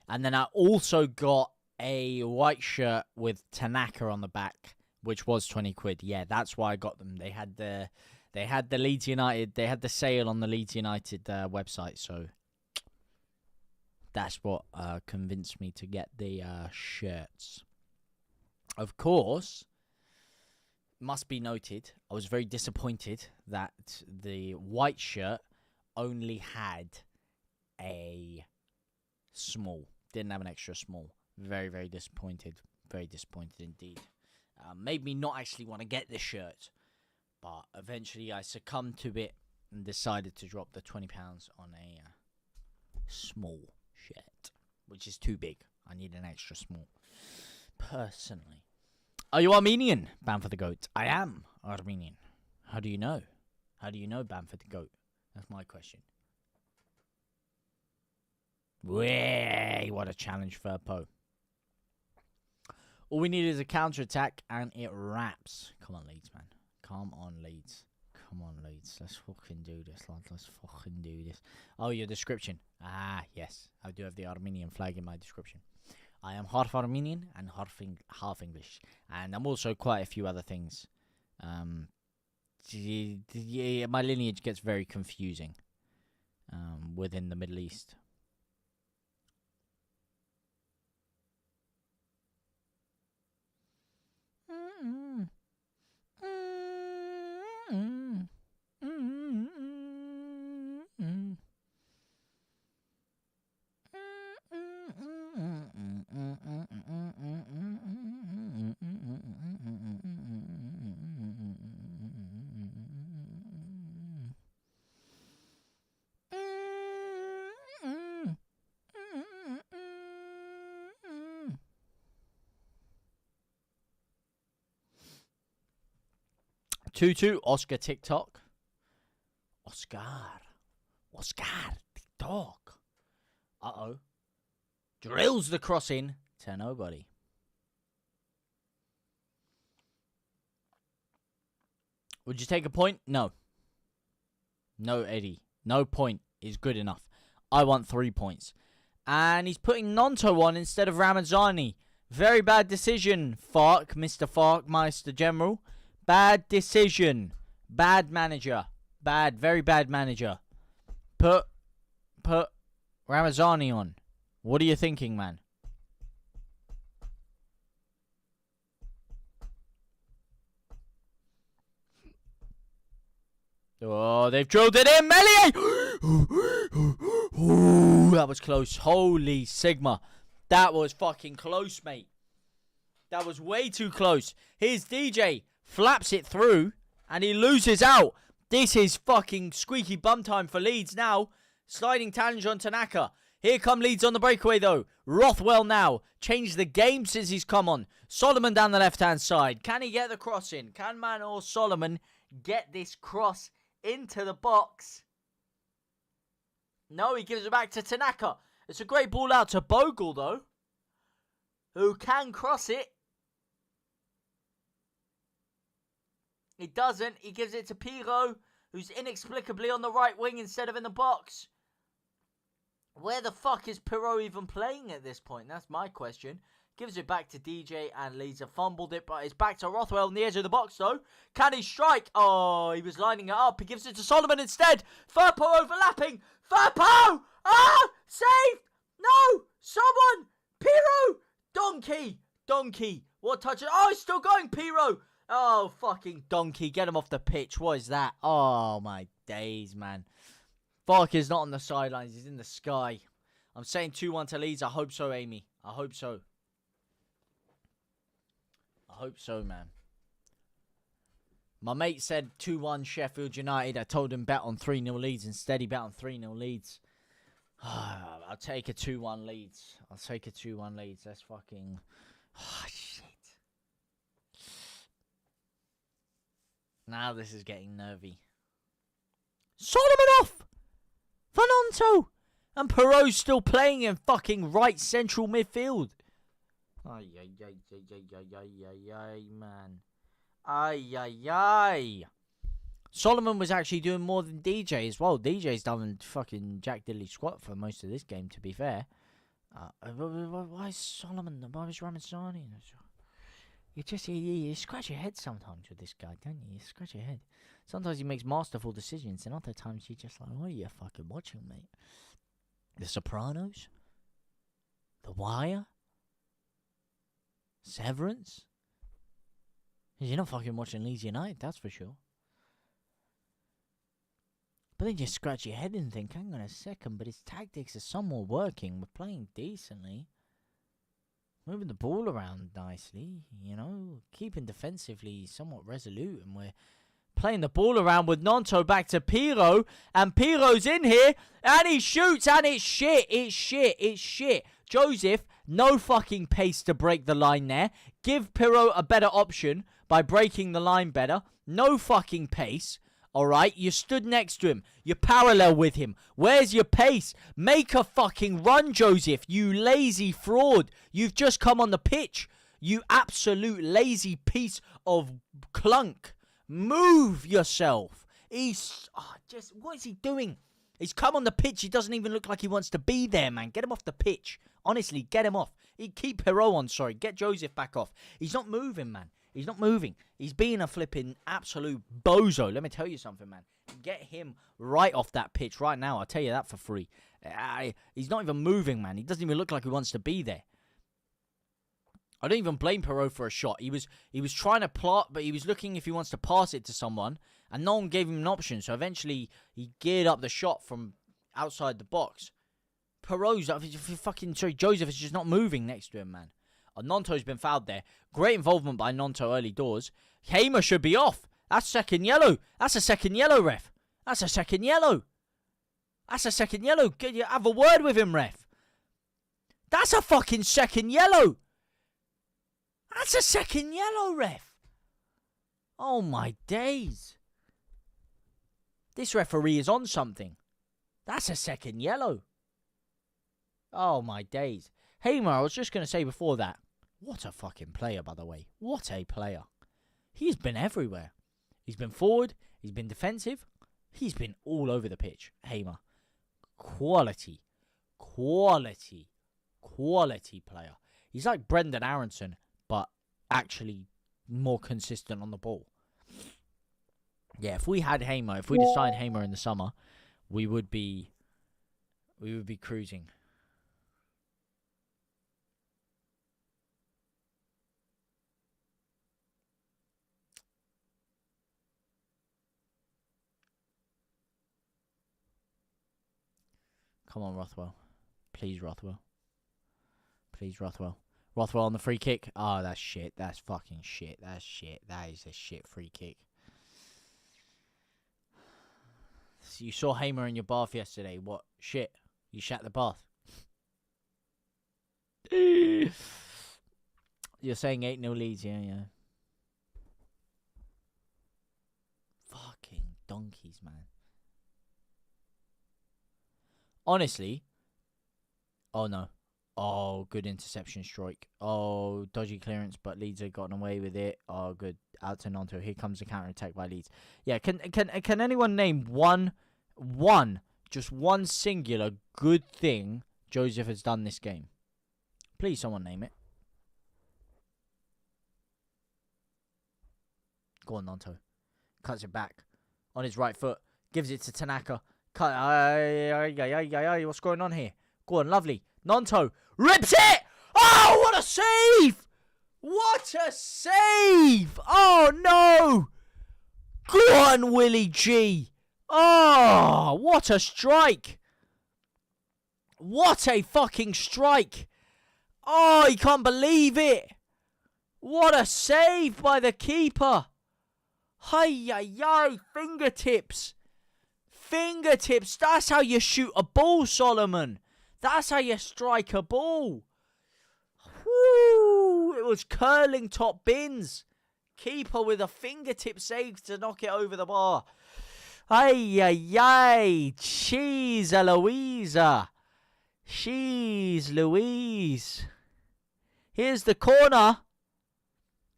Speaker 1: And then I also got a white shirt with Tanaka on the back, which was 20 quid. Yeah, that's why I got them. They had the Leeds United. They had the sale on the Leeds United website. So that's what convinced me to get the shirts. Of course, must be noted, I was very disappointed that the white shirt only had a small. Didn't have an extra small. Very, very disappointed. Very disappointed indeed. Made me not actually want to get the shirt. But eventually I succumbed to it and decided to drop the £20 on a small shirt, which is too big. I need an extra small. Personally. Are you Armenian, Bamford the GOAT? I am Armenian. How do you know? How do you know Bamford the GOAT? That's my question. Way, what a challenge for Poe. All we need is a counter-attack, and it wraps. Come on, Leeds, man. Come on, Leeds. Come on, Leeds. Let's fucking do this, lads. Let's fucking do this. Oh, your description. Ah, yes. I do have the Armenian flag in my description. I am half Armenian and half English. And I'm also quite a few other things. My lineage gets very confusing within the Middle East. Two, Oscar TikTok. Oscar TikTok. Uh-oh. Drills the cross in to nobody. Would you take a point? No. No, Eddie. No point is good enough. I want 3 points. And he's putting Nonto on instead of Ramazani. Very bad decision, Fark, Mr. Farkmeister General. Bad decision. Bad manager. Very bad manager. Put Ramazani on. What are you thinking, man? Oh, they've drilled it in. Melier! Ooh, that was close. Holy Sigma. That was fucking close, mate. That was way too close. Here's DJ. Flaps it through. And he loses out. This is fucking squeaky bum time for Leeds now. Sliding challenge on Tanaka. Here come Leeds on the breakaway, though. Rothwell now. Changed the game since he's come on. Solomon down the left-hand side. Can he get the cross in? Can Man or Solomon get this cross into the box? No, he gives it back to Tanaka. It's a great ball out to Bogle, though, who can cross it. He doesn't. He gives it to Piro, who's inexplicably on the right wing instead of in the box. Where the fuck is Piro even playing at this point? That's my question. Gives it back to DJ, and Leeds have fumbled it, but it's back to Rothwell on the edge of the box, though. Can he strike? Oh, he was lining it up. He gives it to Solomon instead. Firpo overlapping. Firpo! Ah! Saved! No! Someone! Piro! Donkey! What touch? Oh, he's still going, Piro! Oh, fucking donkey. Get him off the pitch. What is that? Oh, my days, man. Fark is not on the sidelines. He's in the sky. I'm saying 2-1 to Leeds. I hope so, Amy. I hope so. I hope so, man. My mate said 2-1 Sheffield United. I told him bet on 3-0 Leeds. Instead, he bet on 3-0 Leeds. I'll take a 2-1 Leeds. That's fucking... Oh, shit. Now this is getting nervy. Solomon off! Fanonto! And Perot's still playing in fucking right central midfield. Ay, man. Ay. Solomon was actually doing more than DJ as well. DJ's done fucking Jack Diddley squat for most of this game, to be fair. Why is Solomon? Why is Ramazani? You scratch your head sometimes with this guy, don't you? You scratch your head. Sometimes he makes masterful decisions, and other times you're just like, what are you fucking watching, mate? The Sopranos? The Wire? Severance? You're not fucking watching Leeds United, that's for sure. But then you scratch your head and think, hang on a second, but his tactics are somewhat working. We're playing decently. Moving the ball around nicely, you know, keeping defensively somewhat resolute, and we're playing the ball around with Nonto back to Piro, and Piro's in here, and he shoots, and it's shit. Joseph, no fucking pace to break the line there. Give Piro a better option by breaking the line better. No fucking pace. Alright, you stood next to him. You're parallel with him. Where's your pace? Make a fucking run, Joseph. You lazy fraud. You've just come on the pitch. You absolute lazy piece of clunk. Move yourself. What is he doing? He's come on the pitch. He doesn't even look like he wants to be there, man. Get him off the pitch. Honestly, get him off. Keep Hero on, sorry. Get Joseph back off. He's not moving, man. He's not moving. He's being a flipping absolute bozo. Let me tell you something, man. Get him right off that pitch right now. I'll tell you that for free. He's not even moving, man. He doesn't even look like he wants to be there. I don't even blame Perot for a shot. He was trying to plot, but he was looking if he wants to pass it to someone, and no one gave him an option. So eventually, he geared up the shot from outside the box. Perot's Joseph is just not moving next to him, man. Nonto's been fouled there. Great involvement by Nonto early doors. Hamer should be off. That's second yellow. That's a second yellow, ref. That's a second yellow. That's a second yellow. Have a word with him, ref. That's a fucking second yellow. That's a second yellow, ref. Oh, my days. This referee is on something. That's a second yellow. Oh, my days. Hamer, I was just going to say before that, what a fucking player, by the way. What a player. He's been everywhere. He's been forward. He's been defensive. He's been all over the pitch. Hamer. Quality. Quality. Quality player. He's like Brendan Aronson, but actually more consistent on the ball. Yeah, if we had Hamer, if we'd signed Hamer in the summer, we would be cruising. Come on, Rothwell. Please, Rothwell. Please, Rothwell. Rothwell on the free kick. Oh, that's shit. That's fucking shit. That's shit. That is a shit free kick. So you saw Hamer in your bath yesterday. What? Shit. You shat the bath. You're saying 8-0 Leeds. Yeah. Fucking donkeys, man. Honestly. Oh, no. Oh, good interception strike. Oh, dodgy clearance, but Leeds have gotten away with it. Oh, good. Out to Nonto. Here comes the counter-attack by Leeds. Yeah, can anyone name just one singular good thing Joseph has done this game? Please, someone name it. Go on, Nonto. Cuts it back. On his right foot. Gives it to Tanaka. What's going on here? Go on, lovely. Nonto rips it! Oh, what a save! What a save! Oh, no! Go on, Willie G! Oh, what a strike! What a fucking strike! Oh, you can't believe it! What a save by the keeper! Hi, fingertips! Fingertips, that's how you shoot a ball, Solomon! That's how you strike a ball. Woo! It was curling top bins. Keeper with a fingertip save to knock it over the bar. Cheese Louisa. Cheese Louise. Here's the corner.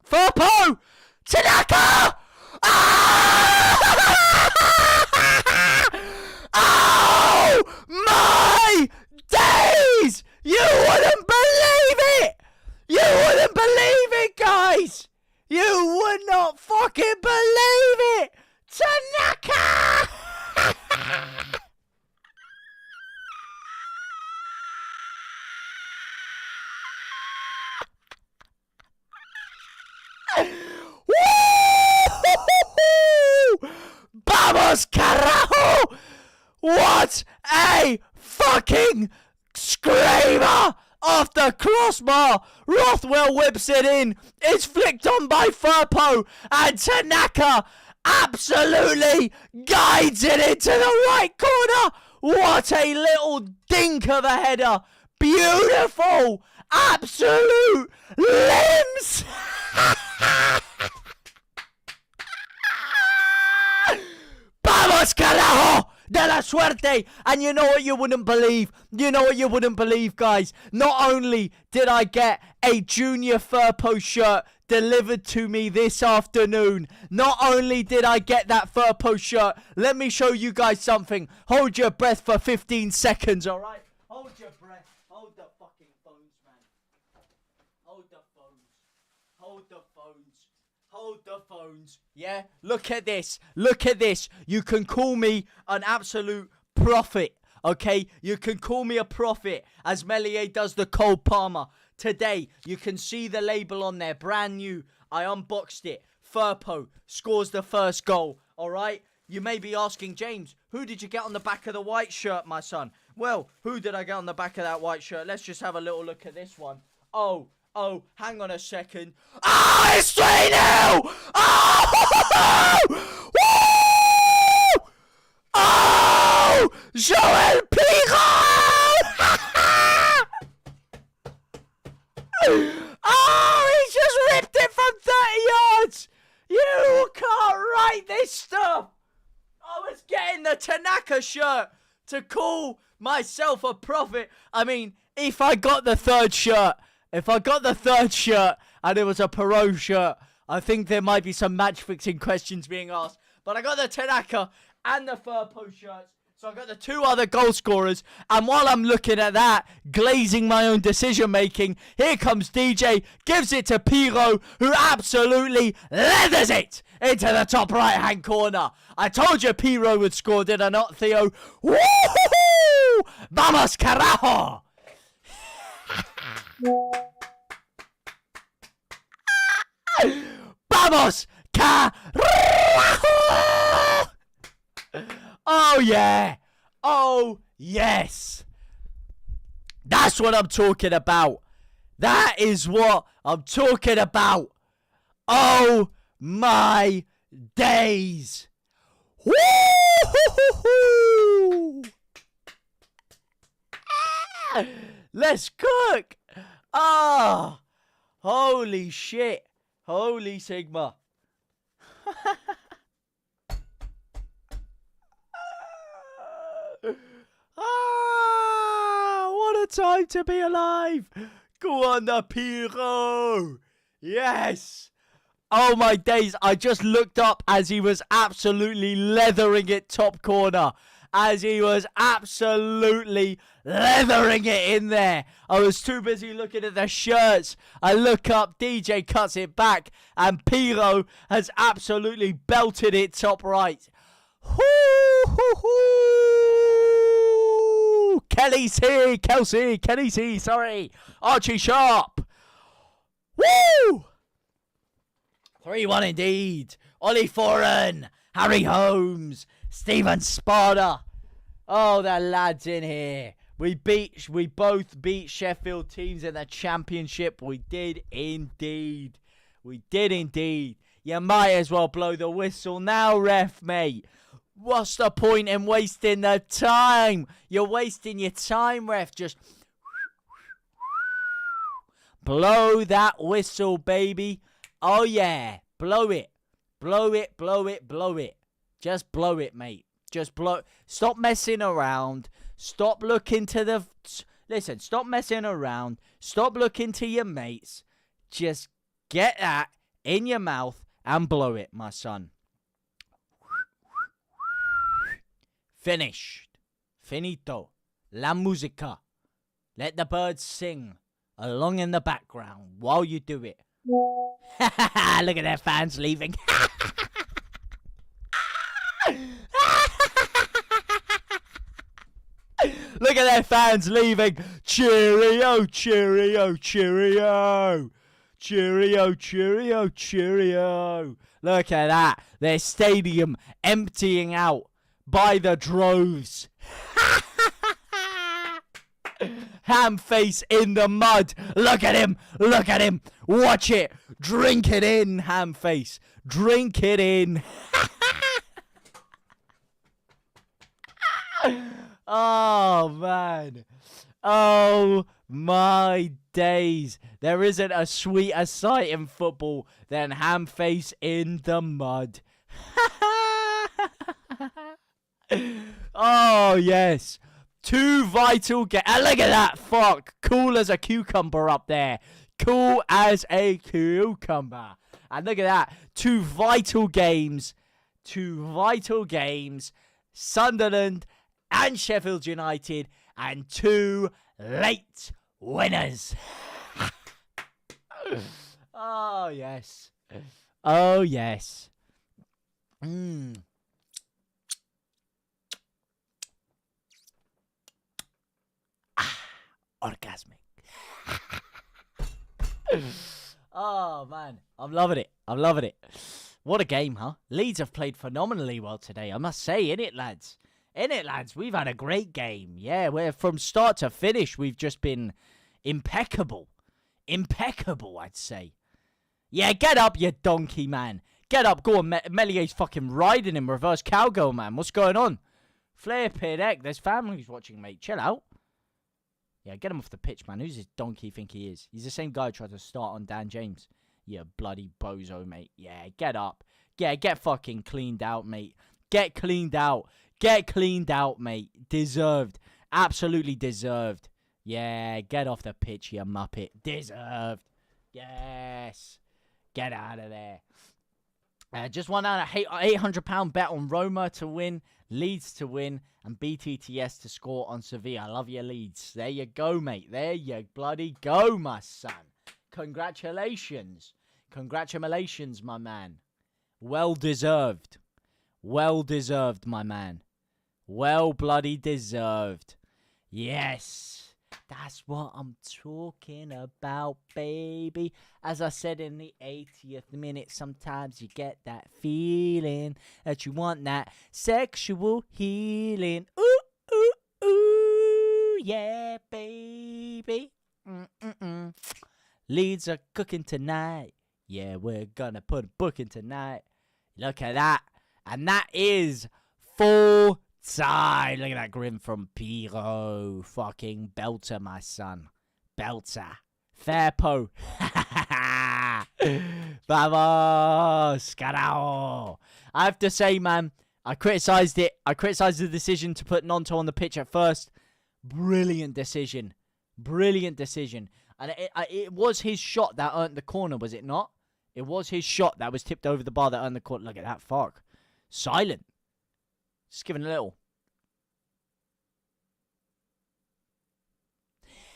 Speaker 1: Firpo! Tanaka! Oh my days! You wouldn't believe it! You wouldn't believe it, guys! You would not fucking believe it! Tanaka! Vamos, carajo! What a fucking screamer off the crossbar. Rothwell whips it in. It's flicked on by Firpo, and Tanaka absolutely guides it into the right corner. What a little dink of a header. Beautiful. Absolute limbs. Vamos, carajo! De la suerte! And you know what you wouldn't believe? You know what you wouldn't believe, guys? Not only did I get a Junior Firpo shirt delivered to me this afternoon, not only did I get that Firpo shirt, let me show you guys something. Hold your breath for 15 seconds, alright? Hold your breath. Hold the fucking phones, man. Hold the phones. Hold the phones. Hold the phones. Yeah? Look at this. Look at this. You can call me an absolute prophet. Okay? You can call me a prophet as Melier does the Cole Palmer. today. You can see the label on there, brand new. I unboxed it. Firpo scores the first goal, all right? You may be asking, James, who did you get on the back of the white shirt, my son? Well, who did I get on the back of that white shirt? Let's just have a little look at this one. Oh, hang on a second. Oh, it's 3-0! Oh! Woo! Oh! Joel Piron! Oh, he just ripped it from 30 yards! You can't write this stuff! I was getting the Tanaka shirt to call myself a prophet. I mean, if I got the third shirt and it was a Perot shirt, I think there might be some match fixing questions being asked. But I got the Tanaka and the Firpo shirts. So I got the two other goal scorers, and while I'm looking at that, glazing my own decision making, here comes DJ, gives it to Piro, who absolutely leathers it into the top right hand corner. I told you Piro would score, did I not, Theo? Woohoo! Vamos, carajo! Vamos, carajo! Oh, yeah. Oh, yes. That's what I'm talking about. That is what I'm talking about. Oh, my days. Woo-hoo-hoo-hoo. Let's cook. Ah, holy shit. Holy Sigma. What a time to be alive. Go on, the Piro. Yes. Oh, my days. I just looked up as he was absolutely leathering it top corner. As he was absolutely leathering it in there. I was too busy looking at the shirts. I look up, DJ cuts it back, and Piro has absolutely belted it top right. Kelly C, sorry. Archie Sharp. Woo! 3-1 indeed. Ollie Foran, Harry Holmes, Stephen Sparta. Oh, the lads in here. We both beat Sheffield teams in the championship. We did indeed. You might as well blow the whistle now, ref, mate. What's the point in wasting the time? You're wasting your time, ref. Just blow that whistle, baby. Oh, yeah. Blow it. Blow it. Just blow it, mate. Just blow. Stop messing around. Stop looking to the... Listen, stop messing around. Stop looking to your mates. Just get that in your mouth and blow it, my son. Finished. Finito. La musica. Let the birds sing along in the background while you do it. Look at their fans leaving. Look at their fans leaving. Cheerio, cheerio, cheerio. Cheerio, cheerio, cheerio. Look at that. Their stadium emptying out by the droves. Hamface in the mud. Look at him. Watch it. Drink it in, Hamface. Drink it in. Oh, man. Oh, my days. There isn't a sweeter sight in football than Hamface in the mud. Oh, yes. Two vital games. Look at that. Fuck. Cool as a cucumber up there. Cool as a cucumber. And look at that. Two vital games. Sunderland and Sheffield United. And two late winners. Oh, yes. Oh, yes. Orgasmic. Oh, man. I'm loving it. I'm loving it. What a game, huh? Leeds have played phenomenally well today, I must say. Innit, lads? Innit, lads? We've had a great game. Yeah, we're from start to finish, we've just been impeccable. Impeccable, I'd say. Yeah, get up, you donkey, man. Get up. Go on, Melier's fucking riding him. Reverse cowgirl, man. What's going on? Flippin' heck. There's families watching, mate. Chill out. Yeah, get him off the pitch, man. Who's this donkey think he is? He's the same guy who tried to start on Dan James. Yeah, bloody bozo, mate. Yeah, get up. Yeah, get fucking cleaned out, mate. Get cleaned out. Get cleaned out, mate. Deserved. Absolutely deserved. Yeah, get off the pitch, you muppet. Deserved. Yes. Get out of there. Just won out a £800 bet on Roma to win, Leeds to win, and BTTS to score on Sevilla. I love your Leeds. There you go, mate. There you bloody go, my son. Congratulations. Congratulations, my man. Well deserved. Well deserved, my man. Well bloody deserved. Yes. That's what I'm talking about, baby. As I said in the 80th minute, sometimes you get that feeling that you want that sexual healing. Ooh, ooh, ooh, yeah, baby. Leeds are cooking tonight. Yeah, we're gonna put a booking tonight. Look at that. And that is full time. Look at that grin from Piro. Fucking belter, my son. Belter. Fair po. Vamos. Carao. I have to say, man, I criticised it. I criticised the decision to put Nonto on the pitch at first. Brilliant decision. Brilliant decision. And it was his shot that earned the corner, was it not? It was his shot that was tipped over the bar that earned the corner. Look at that, fuck. Silent. Just giving a little.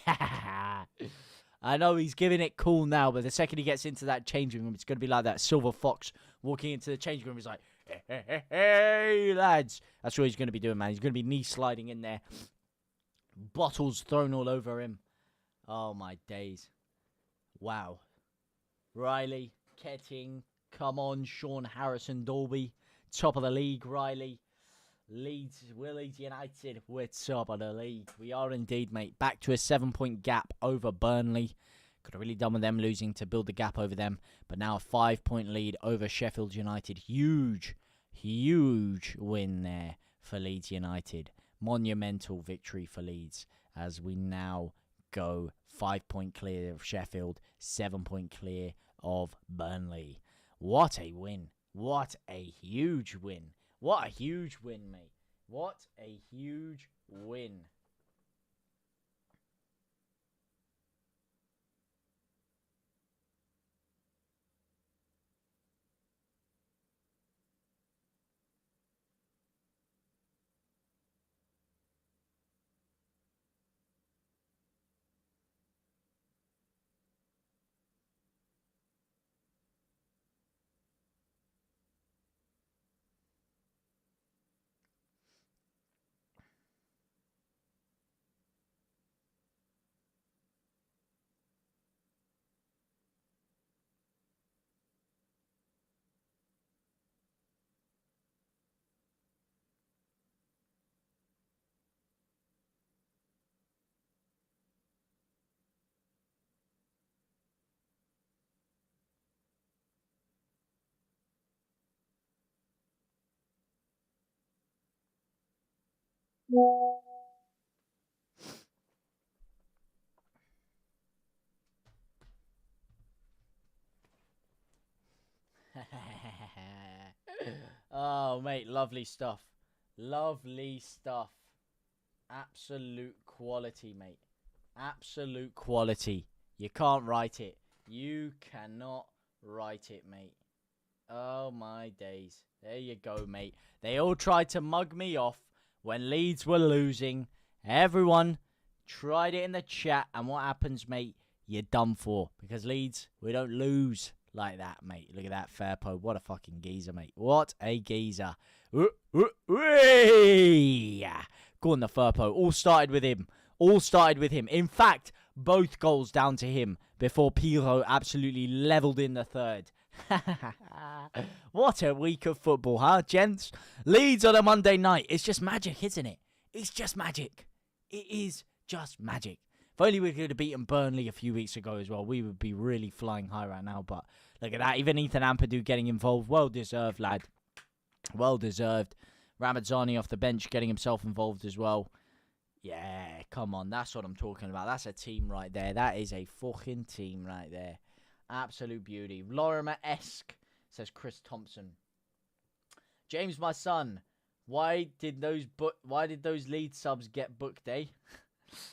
Speaker 1: I know he's giving it cool now, but the second he gets into that changing room, it's going to be like that silver fox walking into the changing room. He's like, hey, lads. That's what he's going to be doing, man. He's going to be knee sliding in there. Bottles thrown all over him. Oh, my days. Wow. Riley, Ketting, come on, Sean Harrison, Dolby. Top of the league, Riley. Leeds, we're Leeds United. We're top of the league. We are indeed, mate. Back to a 7-point gap over Burnley. Could have really done with them losing to build the gap over them. But now a 5-point lead over Sheffield United. Huge, huge win there for Leeds United. Monumental victory for Leeds as we now go 5-point clear of Sheffield, 7-point clear of Burnley. What a win. What a huge win. What a huge win, mate. What a huge win. Oh, mate, lovely stuff. Lovely stuff. Absolute quality, mate. Absolute quality. You can't write it. You cannot write it, mate. Oh, my days. There you go, mate. They all tried to mug me off when Leeds were losing. Everyone tried it in the chat. And what happens, mate? You're done for. Because Leeds, we don't lose like that, mate. Look at that Fairpo. What a fucking geezer, mate. What a geezer. Go on, the Furpo. All started with him. All started with him. In fact, Both goals down to him before Pirlo absolutely levelled in the third. What a week of football, huh, gents? Leeds on a Monday night. It's just magic, isn't it? It's just magic. It is just magic. If only we could have beaten Burnley a few weeks ago as well, we would be really flying high right now. But look at that. Even Ethan Ampadu getting involved. Well deserved, lad. Well deserved. Ramadzani off the bench getting himself involved as well. Yeah, come on. That's what I'm talking about. That's a team right there. That is a fucking team right there. Absolute beauty. Lorimer-esque, says Chris Thompson. James, my son, why did those Leeds subs get booked, eh?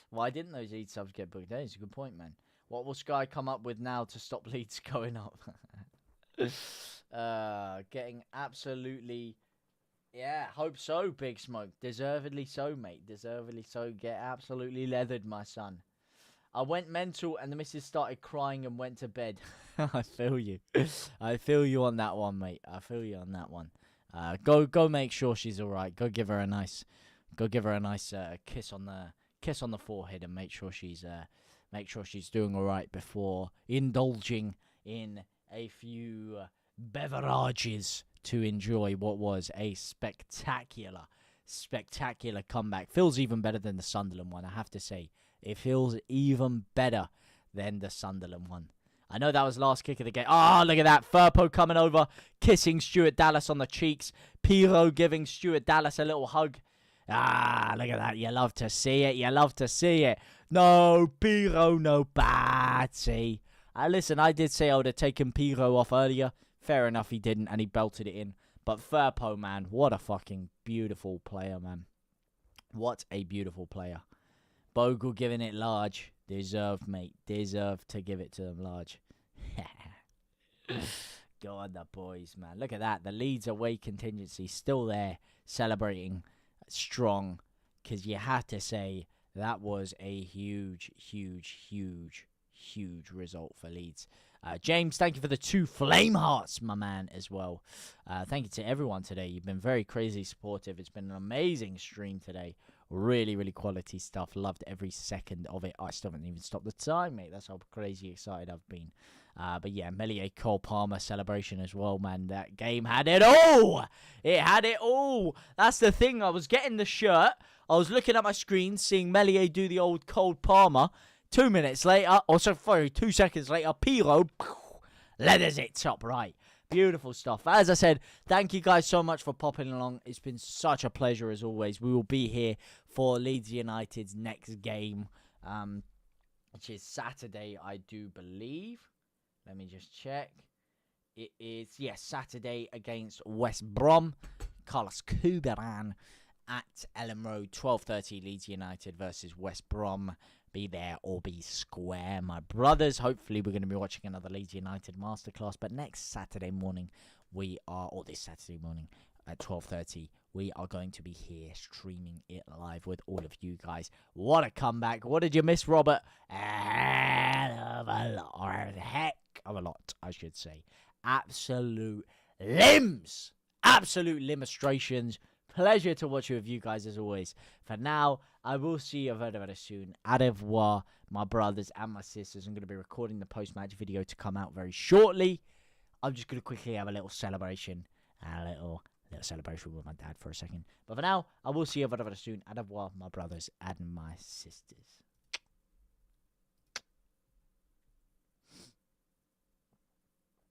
Speaker 1: Why didn't those Leeds subs get booked, eh? It's a good point, man. What will Sky come up with now to stop Leeds going up? Getting absolutely... Yeah, hope so, Big Smoke. Deservedly so, mate. Deservedly so. Get absolutely leathered, my son. I went mental and the missus started crying and went to bed. I feel you. I feel you on that one, mate. I feel you on that one. Go make sure she's all right. Go give her a nice kiss on the forehead and make sure she's doing all right before indulging in a few beverages to enjoy what was a spectacular comeback. Feels even better than the Sunderland one, I have to say. It feels even better than the Sunderland one. I know that was last kick of the game. Oh, look at that. Firpo coming over, kissing Stuart Dallas on the cheeks. Pirlo giving Stuart Dallas a little hug. Ah, look at that. You love to see it. You love to see it. No, Pirlo, no Batsy. Listen, I did say I would have taken Pirlo off earlier. Fair enough, he didn't, and he belted it in. But Firpo, man, what a fucking beautiful player, man. What a beautiful player. Bogle giving it large. Deserved, mate. Deserved to give it to them large. Go on, the boys, man. Look at that. The Leeds away contingency still there, celebrating strong. Because you have to say that was a huge result for Leeds. James, thank you for the 2 flame hearts, my man, as well. Thank you to everyone today. You've been very crazy supportive. It's been an amazing stream today. Really quality stuff. Loved every second of it. I still haven't even stopped the time, mate. That's how crazy excited I've been. But yeah, Melier Cole Palmer celebration as well, man. That game had it all. It had it all. That's the thing. I was getting the shirt. I was looking at my screen, seeing Melier do the old Cole Palmer. 2 minutes later, 2 seconds later, Pirlo leathers it top right. Beautiful stuff. As I said, thank you guys so much for popping along. It's been such a pleasure as always. We will be here for Leeds United's next game, which is Saturday, I do believe. Let me just check. It is, yes, Saturday against West Brom. Carlos Cuberan at Ellen Road, 12:30, Leeds United versus West Brom. Be there or be square, my brothers. Hopefully, we're going to be watching another Leeds United masterclass. But next Saturday morning, this Saturday morning at 12:30, we are going to be here streaming it live with all of you guys. What a comeback. What did you miss, Robert? Heck of a lot, I should say. Absolute limbs. Absolute limitations. Pleasure to watch with you guys as always. For now, I will see you very, very soon. Au revoir, my brothers and my sisters. I'm going to be recording the post-match video to come out very shortly. I'm just going to quickly have a little celebration. A little celebration with my dad for a second. But for now, I will see you very, very soon. Au revoir, my brothers and my sisters.